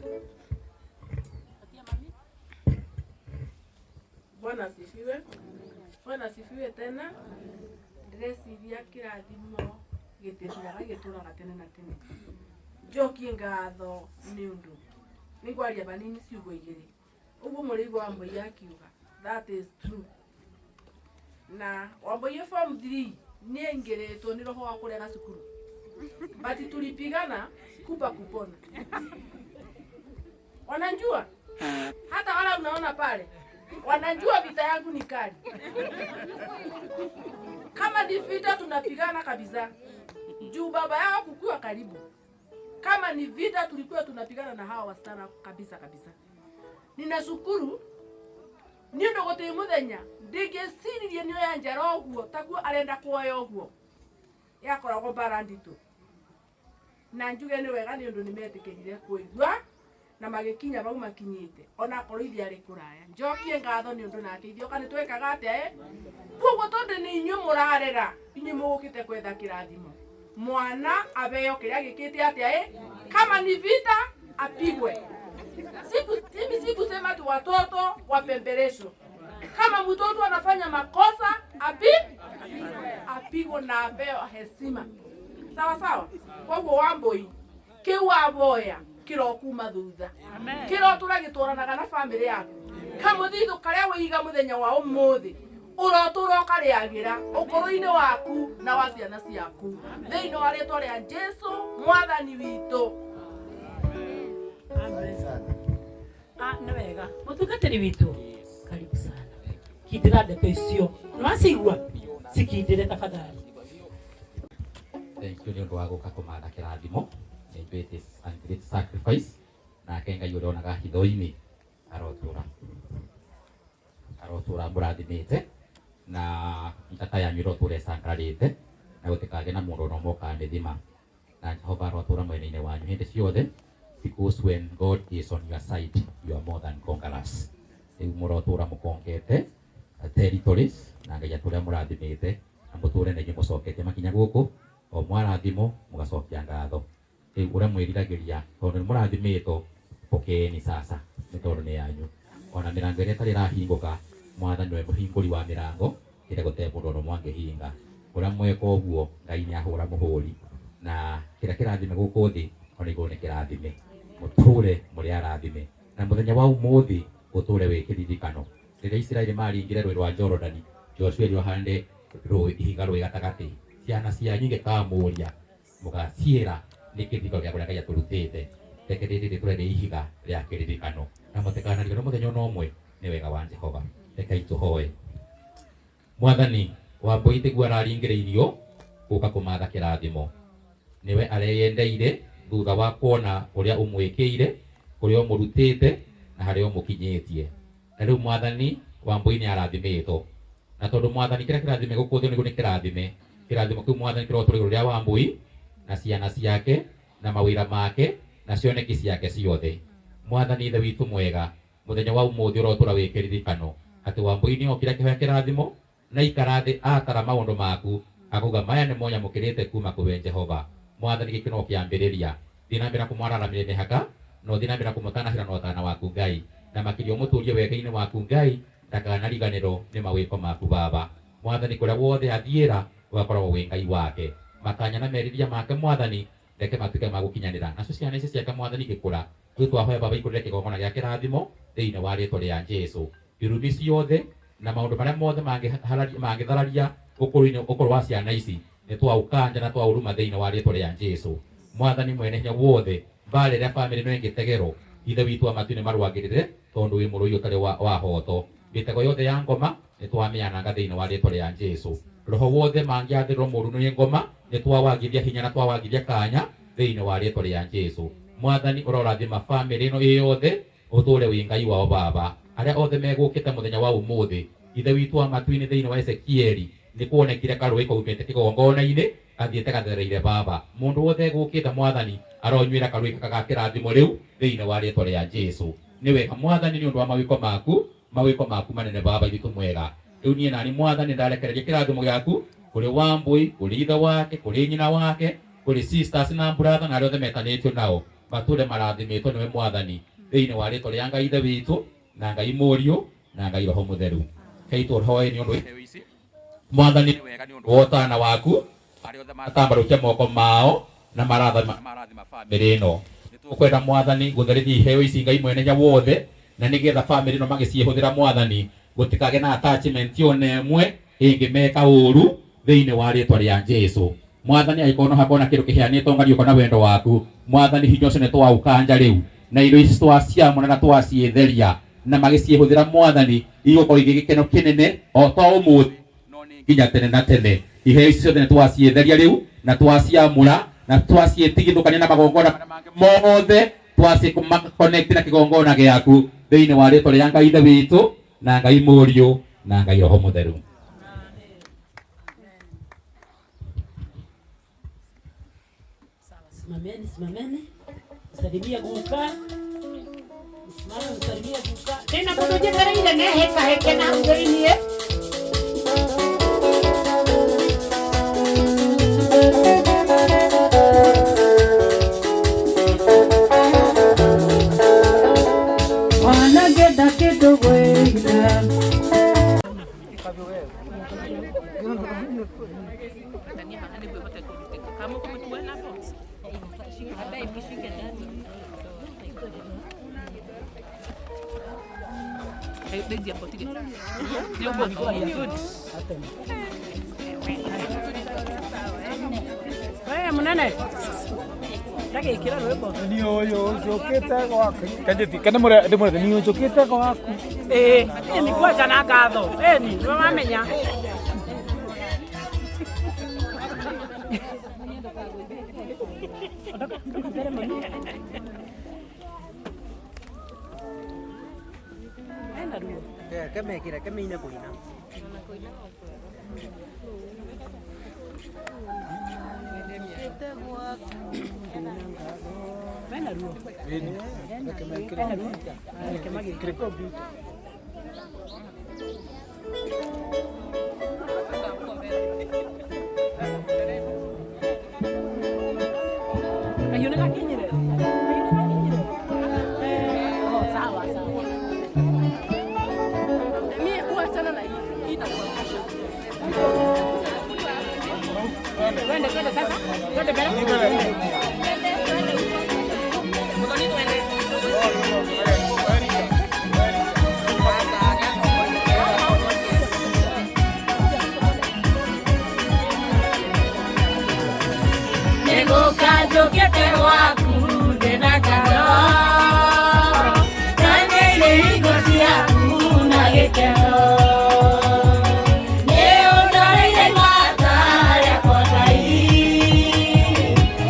Bwana asifiwe. Bwana asifiwe tena. Ndĩreciria kĩrathimo gĩtĩthiraga gĩtũraga tene na tene. Njokie ngatho nĩ ũndũ nĩngwaria banini ciugo igĩrĩ. Ũguo mũrĩigo wa Wambũi akiuga, that is true. Na Wambũi form 3 nĩaingĩrĩtwo nĩ roho wa kũrega cukuru. But tulipigana kupa kupona. Wanajua? Hata wala unaona pale. Wanajua vita yangu ni kali. Kama ni vita tunapigana kabisa. Juu baba yao kukua karibu. Kama ni vita tulikuwa tunapigana na hawa wasichana kabisa kabisa. Ninashukuru ni ndo gote muthenya ndigeciririe niyo yanjara oguo taguo arenda kuoya oguo yakoragwo bara nditũ na njuge nĩ wega nĩ ũndũ nĩmetĩkĩrire kũigua na magĩkinya bau makinyĩte ona korwo ithiĩ arĩ kũraya. Njokie ngatho nĩ ũndũ nake ithuĩ nĩ twekaga atĩa koguo tondũ nĩ inyuĩ mũrarera inyuĩ mũgũkĩte gwetha kĩrathimo mwana abeo kĩrĩa gĩkĩte atĩa kama ni vita apigwe. Siku sema tu watoto wapembeleshwe. Kama mtoto anafanya makosa apigwe na abeo heshima. Sawa sawa. Kwa hivyo Wambũi kiwa boya kiro kuma thutha. Kiro turagitwaranaga na family yaku. Kama thithu karia wiga muthenya wa umuthi urotura ukariagira ukoro-ini waku na wa ciana ciaku thiini wa ritwa ria Jesu Mwathani witu. Nĩ wega mũtungatĩri witũ karibu sana kindĩra ndeto icio nĩwacigua cikindĩre tafadhali. Thank you nĩ ũndũ wa gũka kũmatha kĩrathimo. It is a great sacrifice. Nake Ngai ũrĩa onaga hitho-inĩ arotura mũrathimĩte na njata yanyu ĩrotura ĩcangararĩte na gũtikagĩe na mũndũ ona ũmwe ũkanĩthima na Jehova arotura mwena-inĩ wanyu hĩndĩ ciothe. Because when God is on your side, you are more than conquerors. Rĩu mũrotura mũkongete territories na Ngai atũrĩa mũrathimĩte na mũtũre na inyuĩ mũcokete makinya gũkũ o mwarathimo mũgacokia ngatho. Rĩu ũrĩa mwĩriragĩria tondũ nĩ mũrathimĩtwo pokeeni sasa nĩ tondũ nĩ yanyu. Ona mĩrango ĩrĩa ĩtarĩ ĩrahingũka Mwathani nĩwe mũhingũri wa mĩrango ĩrĩa gũtarĩ mũndũ ona ũmwe angĩhinga. Ũrĩa mweka ũguo Ngai nĩahũra mũhũri na kĩrĩa kĩrathime gũkũ thĩ ona igũrũ nĩ kĩrathime. Mũtũre mũrĩ arathime na mũthenya wa ũmũthĩ ũtũre wĩ kĩririkano. Rĩrĩa Isiraeli maringire rũĩ rwa Jorodani, Joshua rĩohande ihiga rũĩ gatagatĩ, ciana cianyu igĩkamũria mũgaciĩra nĩ kĩririkano gĩa kũrĩa Ngai atũrutĩte. Reke rĩrĩ tũre nĩ ihiga rĩa kĩririkano na mũtikanariganĩrwo mũthenya ona ũmwe nĩ wega wa Jehova. Reke tũhoe. Mwathani Wambũi tiguo araringĩrĩirio gũka kũmatha kĩrathimo, niwe areyendeire thutha wa kuona ũrĩa ũmwĩkĩire, ũrĩa ũmũrutĩte na harĩa ũmũkinyĩtie. Na rĩu Mwathani Wambũi nĩ arathimĩtwo na tondũ Mwathani kĩrĩa kĩrathime gũkũ thĩ nĩguo nĩ kĩrathime. Kĩrathimo kĩu Mwathani kĩrotũra igũrũ rĩa Wambũi na ciana ciake na mawĩra make na cioneki ciake ciothe. Mwathani ithe witũ mwega, mũthenya wa ũmũthĩ ũrotũra wĩ kĩririkano atĩ Wambũi nĩ okire akĩhoya kĩrathimo na ikara thĩ atara maũndũ maku akauga maya nĩmo nyamũkĩrĩte kuma kũwe Jehova. Mwathani gĩkĩro kĩambĩrĩria thiĩ na mbere kũmwararamĩria mĩhaka no thiĩ na mbere kũmũtanahĩra na ũtana waku Ngai na makĩria ũmũtũrie wega-inĩ waku Ngai ndakanariganĩrwo nĩ mawĩko maku Baba. Mwathani kũrĩa wothe athiĩra ũgakoragwo wĩ Ngai wake. Matanya na merirĩria make Mwathani reke matuĩke ma gũkinyanĩra. Nacio ciana ici ciake Mwathani gĩkũra rĩu twahoya Baba ikũrĩre kĩgongona gĩa kĩrathimo thĩinĩ wa rĩĩtwa rĩa Jesũ. Irumi ciothe na maũndũ marĩa mothe mangĩthararia ũkũrũ wa ciana ici nĩ twaũkanja na twaũruma thĩinĩ wa rĩĩtwa rĩa Jesũ. Mwathani mwene hinya wothe mbara ĩrĩa bamĩrĩ ĩno ĩngĩtegerwo, ithe witũ wa matu nĩ marũagĩrĩre tondũ wĩ mũrũi ũtarĩ wa hoto. Mĩtego yothe ya ngoma nĩ twamĩananga thĩinĩ wa rĩĩtwa rĩa Jesũ. Roho wothe mangĩathĩrwo mũũru nĩ ngoma nĩ twawagithia hinya na twawagithia kanya thĩinĩ wa rĩĩtwa rĩa Jesũ. Mwathani ũrorathima bamĩrĩ ĩno ĩyothe, ũtũũre wĩ Ngai wao Baba. Arĩa othe megũkĩte mũthenya wa ũmũthĩ, ithe witũ wa matu-inĩ thĩinĩ wa Ezekieli nĩ kuonekire karũĩ kaumĩte kĩgongona-inĩ gathiĩte gathereire Baba. Mũndũ wothe egũkĩte Mwathani aronyuĩra karũĩ gaka ga kĩrathimo rĩu thĩinĩ wa rĩĩtwa rĩa Jesũ. Nĩ wega Mwathani nĩ ũndũ wa mawĩko maku manene Baba itũ mwega. Rĩu niĩ nani Mwathani ndarekereria kĩrathimo gĩaku kũrĩ Wambui, kũrĩ ithe wake, kũrĩ nyina wake, kũrĩ sisters na brother na arĩa othe metanĩtio nao, matũũre marathimĩtwo nĩwe Mwathani thĩinĩ wa rĩĩtwa rĩa Ngai ithe witũ na Ngai Mũriũ na Ngai Roho Mũtheru. Kei tũhoe nĩ ũndũ wa iheo ici. Mwathani nĩ wega nĩ ũndũ wa ũtaana waku, arĩa othe matambarũkia moko mao na marathima bamĩrĩ ĩno. Nĩ tũkwenda Mwathani gũtherithia iheo ici Ngai mwene hinya wothe, na nĩgetha bamĩrĩ ĩno magĩciĩhũthĩra Mwathani gũtikagĩe na attachment ona ĩmwe ĩngĩmeka ũũru thĩinĩ wa rĩĩtwa rĩa Jesũ. Mwathani angĩkorwo no hakorwo na kĩndũ kĩheanĩtwo ngariũka na wendo waku, Mwathani hinya ũcio nĩ twaũkanja rĩu, na indo ici twaciamũra na twaciĩtheria na magĩciĩhũthĩra Mwathani igũkorwo igĩ gĩkeno kĩnene o to ũmũthĩ no nĩ nginya tene na tene. Iheo ici ciothe nĩ twaciĩtheria rĩu na twaciamũra na twaciĩtigithũkania na magongona marĩa mangĩ mothe, twaci-connect na kĩgongona gĩaku thĩinĩ wa rĩĩtwa rĩa Ngai ithe witũ na Ngai Mũriũ na Ngai Roho Mũtheru. Simameni. Salimia guka. Salimia guka. Tena mũndũ njetereire ne heka na ngĩinie. Wanagenda kĩndũ gwĩra. Wewe munene. Ndagĩkĩra rwĩmbo. Ni ũyũ njũkĩte gwaku. Kanjĩti kana ndĩmwĩre ni ũyũ njũkĩte gwaku. Ni kwaja na ngatho. Ni wamenya. Kemenya kuina.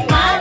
Mama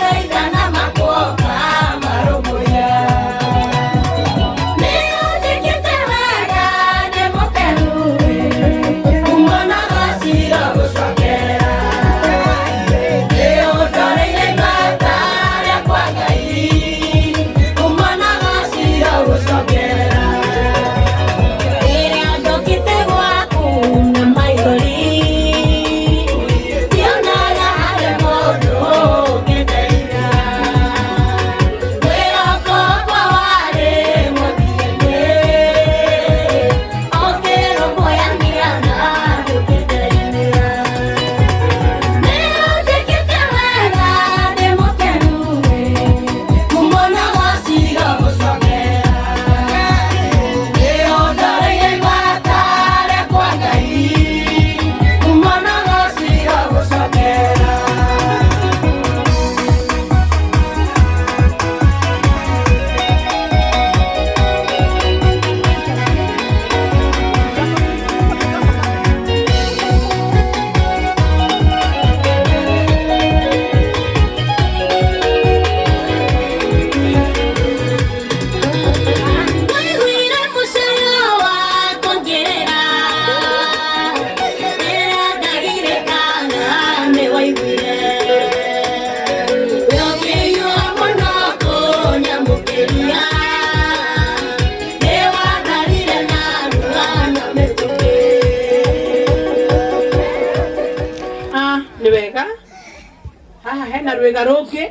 Haha hena rwega rũngĩ.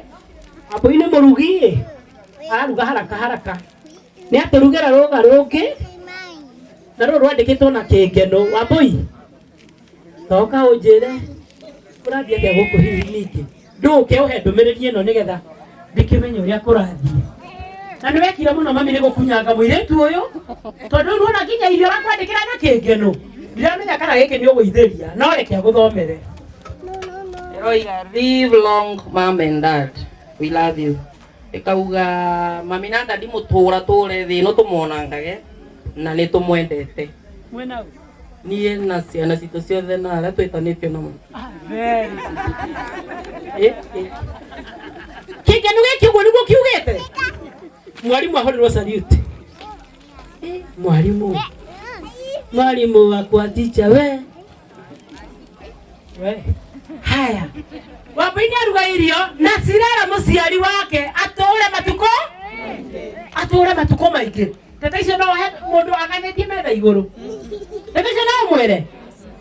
Wambũi nĩ mũrugi. Araruga haraka haraka. Nĩ atũrugĩra rũga rũngĩ. Na rũrũ rwandĩkĩtwo na kĩngeno. Wambũi. Toka ũnjĩre. Ũrathiĩ atĩa gũkũ hihi ningĩ. Ndũke ũhe ndũmĩrĩri ĩno nĩgetha ndĩkĩmenye ũrĩa kũrathiĩ. Na nĩ wekire mũno mami nĩ gũkunyanga mũirĩtu ũyũ. Tondũ rĩu ona nginya irio arakwandĩkĩra na kĩngeno. Ndiramenya kana gĩkĩ nĩ ũgũithĩria. No reke agũthomere. Eroiga, live long mom and dad. We love you. Ekauga mami na dadi mũtũra tũre thĩ no tũmonangage na nĩ tũmwendete. Mwena niĩ na ciana citũ ciothe na arĩa twĩtanĩtio namo. Kĩngeno gĩkĩ ũguo nĩguo kiugĩte. Mwarimũ ahũrĩrwo salute. Mwalimu wakwa teacher we. Haya. Wambũi nĩ aruga irio na cirera mũciari wake atũre matukũ maingĩ. Teta icio no he mũndũ aganĩtie metha igũrũ. Teta icio no mwere.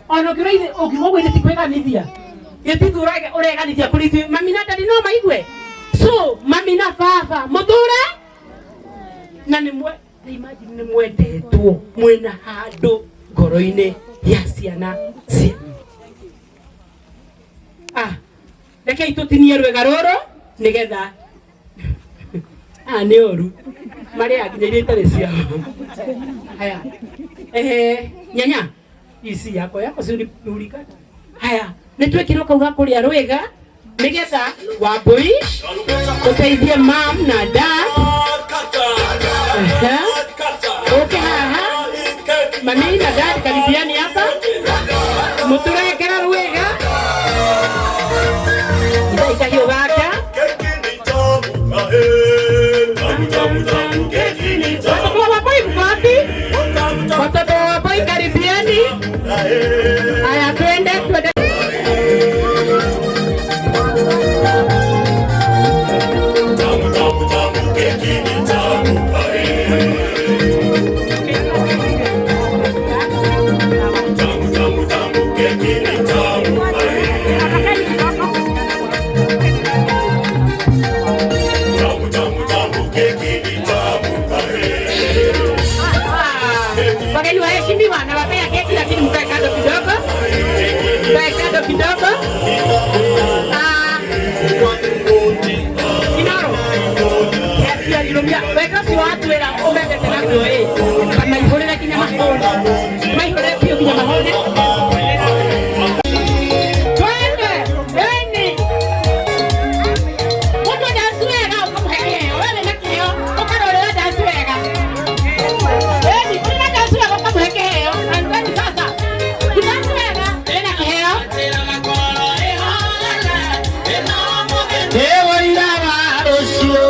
Ona ũkiuga ũguo ti kwĩganithia. Gĩtithũrage ũreganithia kũrĩ ithuĩ. Mami na dadi no maigue. So mami na baba mũtũre na imagine nĩ mwendetwo mwĩna handũ ngoro-inĩ ya ciana cianyu. Rekei tũtinie rwega rũrũ nĩgetha nĩ ũru marĩa nginya iria itarĩ ciao. Haya nyanya ici yako ciurika. Haya nĩ twĩkĩrwo kauga kũrĩa rwega nĩgetha Wambũi tũteithie mom na dad. Ũke haha mami na dad karibiani hapa mũtũrekera rwega. Kahiũ gaka watoto wa Wambũi mko wapi? Watoto wa Wambũi karibiani. Haya twende. Kidogo. Kinaro. Kiasi alirumia. Weka si watu wela omega tena kioe. Kama ihole na kinyama hone. Mahole pio kinyama hone. Twende. Eni. Watu dansuega ukamhekea. Wale na kio. Ukarole dansuega. Eni, kuna dansuega ukamhekea. Anzani sasa. Dansuega. Ena kio. Ewa iraga rocio.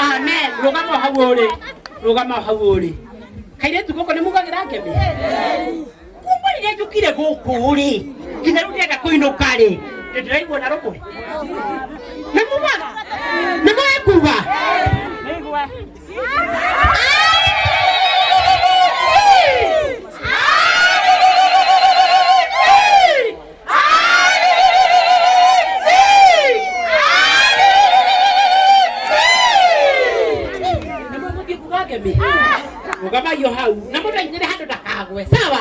Amen. Rugama hawore. Rugama hawore. Kaire tukoko ni mugagira ngemi. Kumba ni njukire guku ri. Kina rundi aga kuinuka ri. Ndiraigua na rokwe. Ni mugaga. Ni mwekuga. Nigua. Ugama yo hau na muda nyere hando dakagwe sawa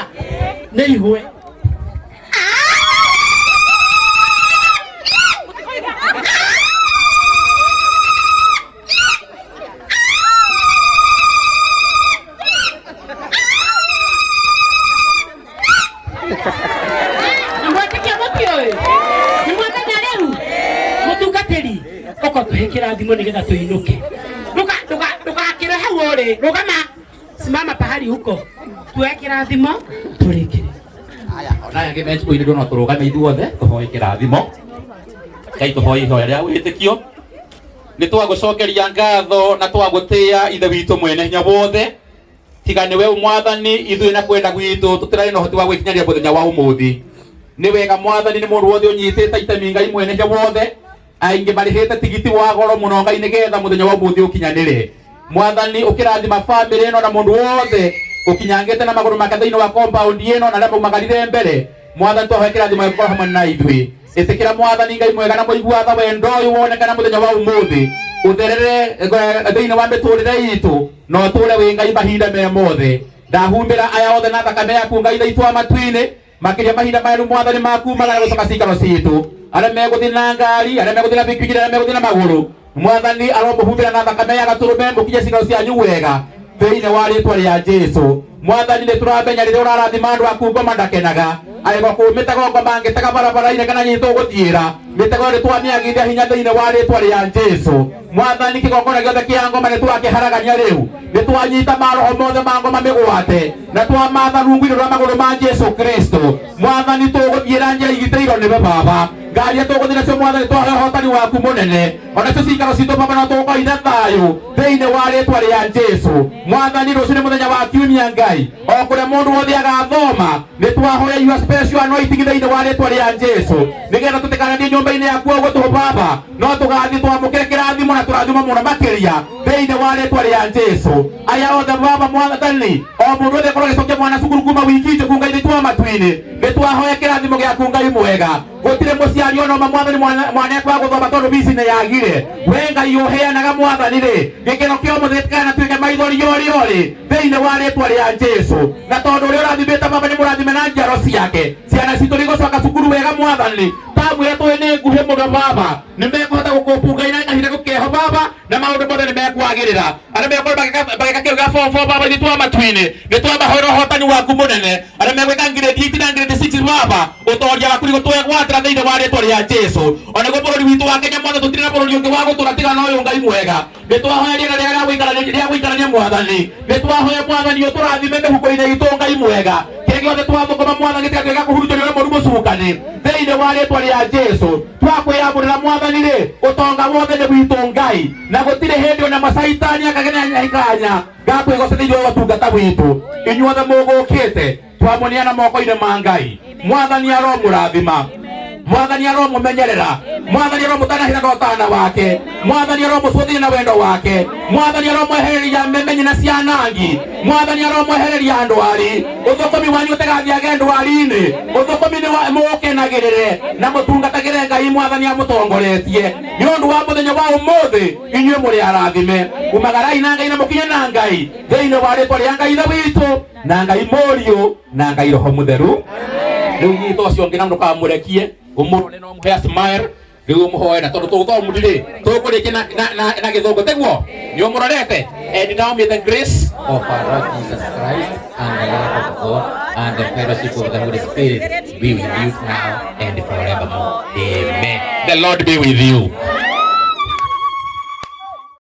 ne ihwe Nimwatakia motio nimwatakia leo mutungateri oko tuhekera thimo nigetha tuinuke ndukakire hau ri rugama simama pahali huko tuweke rathimo turekere aya ona nge bench koine ndona turugame ithuothe tuhoe kirathimo kai tuhoe ihoya ria witikio ni twagucokeria ngatho na twagutia ithe witu mwene hinya wothe tiga niwe mwathani ithuĩ na kwenda gwitũ tũtirarĩ na ũhoti wa gwĩkinyanĩria mũthenya wa ũmũthĩ nĩ wega mwathani nĩ mũndũ wothe ũnyitĩte itemi Ngai mwene hinya wothe aingĩ marĩhĩte tigiti wa goro mũno Ngai nĩgetha mũthenya wa ũmũthĩ ũkinyanĩre mwathani ũkĩrathima family ĩno na mũndũ wothe ũkinyangĩte na magũrũ make thĩinĩ wa compound ĩno na arĩa maumagarire mbere mwathani twahoe kĩrathimo gĩkorwo hamwe na ithuĩ ĩtĩkĩra mwathani Ngai mwega na mũigua tha wendo ũyũ wonekana mũthenya wa ũmũthĩ utherere thĩinĩ wa mĩtũrĩre itũ na ũtũũre wĩ Ngai mahinda me mothe ndahumbĩra aya othe na thakame yaku Ngai thaitũ matu-inĩ makĩria mahinda maya mwathani makumagara gũcoka cikaro citũ arĩa megũthiĩ na ngari arĩa megũthiĩ na pikipiki arĩa megũthiĩ na magũrũ mwathani aromũhumbĩra na thakame ya gatũrũme mũkinye cikaro cianyu wega thĩinĩ wa rĩĩtwa rĩa Jesũ mwathani nĩ tũramenya rĩrĩa ũrarathima andũ aku ngoma ndakenaga arĩgo kũmĩtego ngoma ngĩtega barabara-inĩ kana nyitũ gũtiĩra mĩtego nĩ twamĩagithia hinya thĩinĩ wa rĩĩtwa rĩa Jesũ mwathani kĩgongona gĩothe kĩa ngoma nĩ twakĩharagania rĩu nĩ twanyita maroho mothe ma ngoma mĩgwate na twamatha rungu-inĩ rwa magũrũ ma Jesũ Kristo mwathani tũgũthiĩra njĩra igitĩirwo nĩwe baba ngari tũgũthiĩ nacio mwathani twahe ũhotani waku mũnene onacio cikaro citũ baba na tũgũkoine thayũ thĩinĩ wa rĩĩtwa rĩa Jesũ mwathani rũciũ nĩ mũthenya wa kiumia Ngai o kũrĩa mũndũ wothe agathoma nĩ twahoya your special anointing thĩinĩ wa rĩĩtwa rĩa Jesũ nĩgetha tũtikanathiĩ nyũmba-inĩ yaku ũguo baba no tũgathiĩ twamũkĩre kĩrathimo na tũrathimo mũno makĩria thĩinĩ wa rĩĩtwa rĩa Jesũ aya othe baba mwathani o mũndũ wothe korwo gĩcokia mwana cukuru kuma wiki njũku Ngai thĩitwa matu-inĩ nĩ twahoya kĩrathimo gĩaku Ngai mwega gũtirĩ mũciari ona mwathani mwana ekwa gũthoma tondũ bici nĩ yagire we Ngai ũheanaga mwathani rĩ gĩkĩro kĩa ũmũthĩ gĩtikanatuĩke maithori yoriorĩ thĩinĩ wa rĩĩtwa rĩa Jesũ na tondũ ũrĩa ũrathimĩte baba nĩ mũrathime na njiaro ciake ciana citũ nĩigũcoka cukuru wega mwathani tamu yetu nĩ nguhĩ mũno baba nĩ mekũhota gũkũmbu Ngai na kahinda gũkeho baba na maũndũ mothe nĩ mekwagĩrĩra arĩa mekorwo magĩka kĩu gĩa form 4 baba thĩtwa matu-inĩ nĩ twamahoera ũhotani waku mũnene arĩa megwĩka grade 8 na grade 6 baba ũtongoria waku nĩ gũtwegwatĩra thĩinĩ wa rĩĩtwa rĩa Jesũ ona nĩguo bũrũri witũ wa Kenya mothe tũtirĩ na bũrũri ũngĩ wa gũtũra tiga na ũyũ Ngai mwega nĩ twahoya rĩera rĩa gũikarania mwathani nĩ twahoya mwathani ũtũrathime mĩhuko-inĩ itũ Ngai mwega kĩrĩa gĩothe twathũkũma mwathani gĩtigatuĩka kũhurutĩrio nĩ mũrimũ mũcukani thĩinĩ wa rĩĩtwa rĩa Jesũ twakwĩyamũrĩra mwathani rĩ ũtonga wothe nĩ witũ Ngai na gũtirĩ hĩndĩ ona macaitani akagenea ikanya gakwĩgoca thĩinĩ wa ũtungata witũ inyuothe mũgũkĩte twamũneana moko-inĩ ma Ngai mwathani aromũrathima mwathani aromũmenyerera mwathani aromũtanahĩra na ũtana wake mwathani aromũcũthia na wendo wake mwathani aromwehereria memenyi na cianangi mwathani aromwehereria ndwari ũthũkũmi wanyu ũtegathiage ndwari-inĩ ũthũkũmi nĩ mũkenagĩrĩre na mũtungatagĩre Ngai mwathani amũtongoretie nĩ ũndũ wa mũthenya wa ũmũthĩ inyuĩ mũrĩ arathime umagarai na Ngai na mũkinye na Ngai thĩinĩ wa rĩĩtwa rĩa Ngai ithe witũ na Ngai mũriũ na Ngai roho mũtheru rĩu nyitũ ũcio ũngĩ na ndũkamũrekie ũmũrore no mũhe smile rĩu ũmũhoe na tondũ tũgũthomithirĩ tũkũrĩkia na gĩthũngũ teguo nĩ ũmũrorete and now may the grace of our Lord Jesus Christ and the love of God and the fellowship of the Holy Spirit be with you now and forevermore. Amen. The Lord be with you.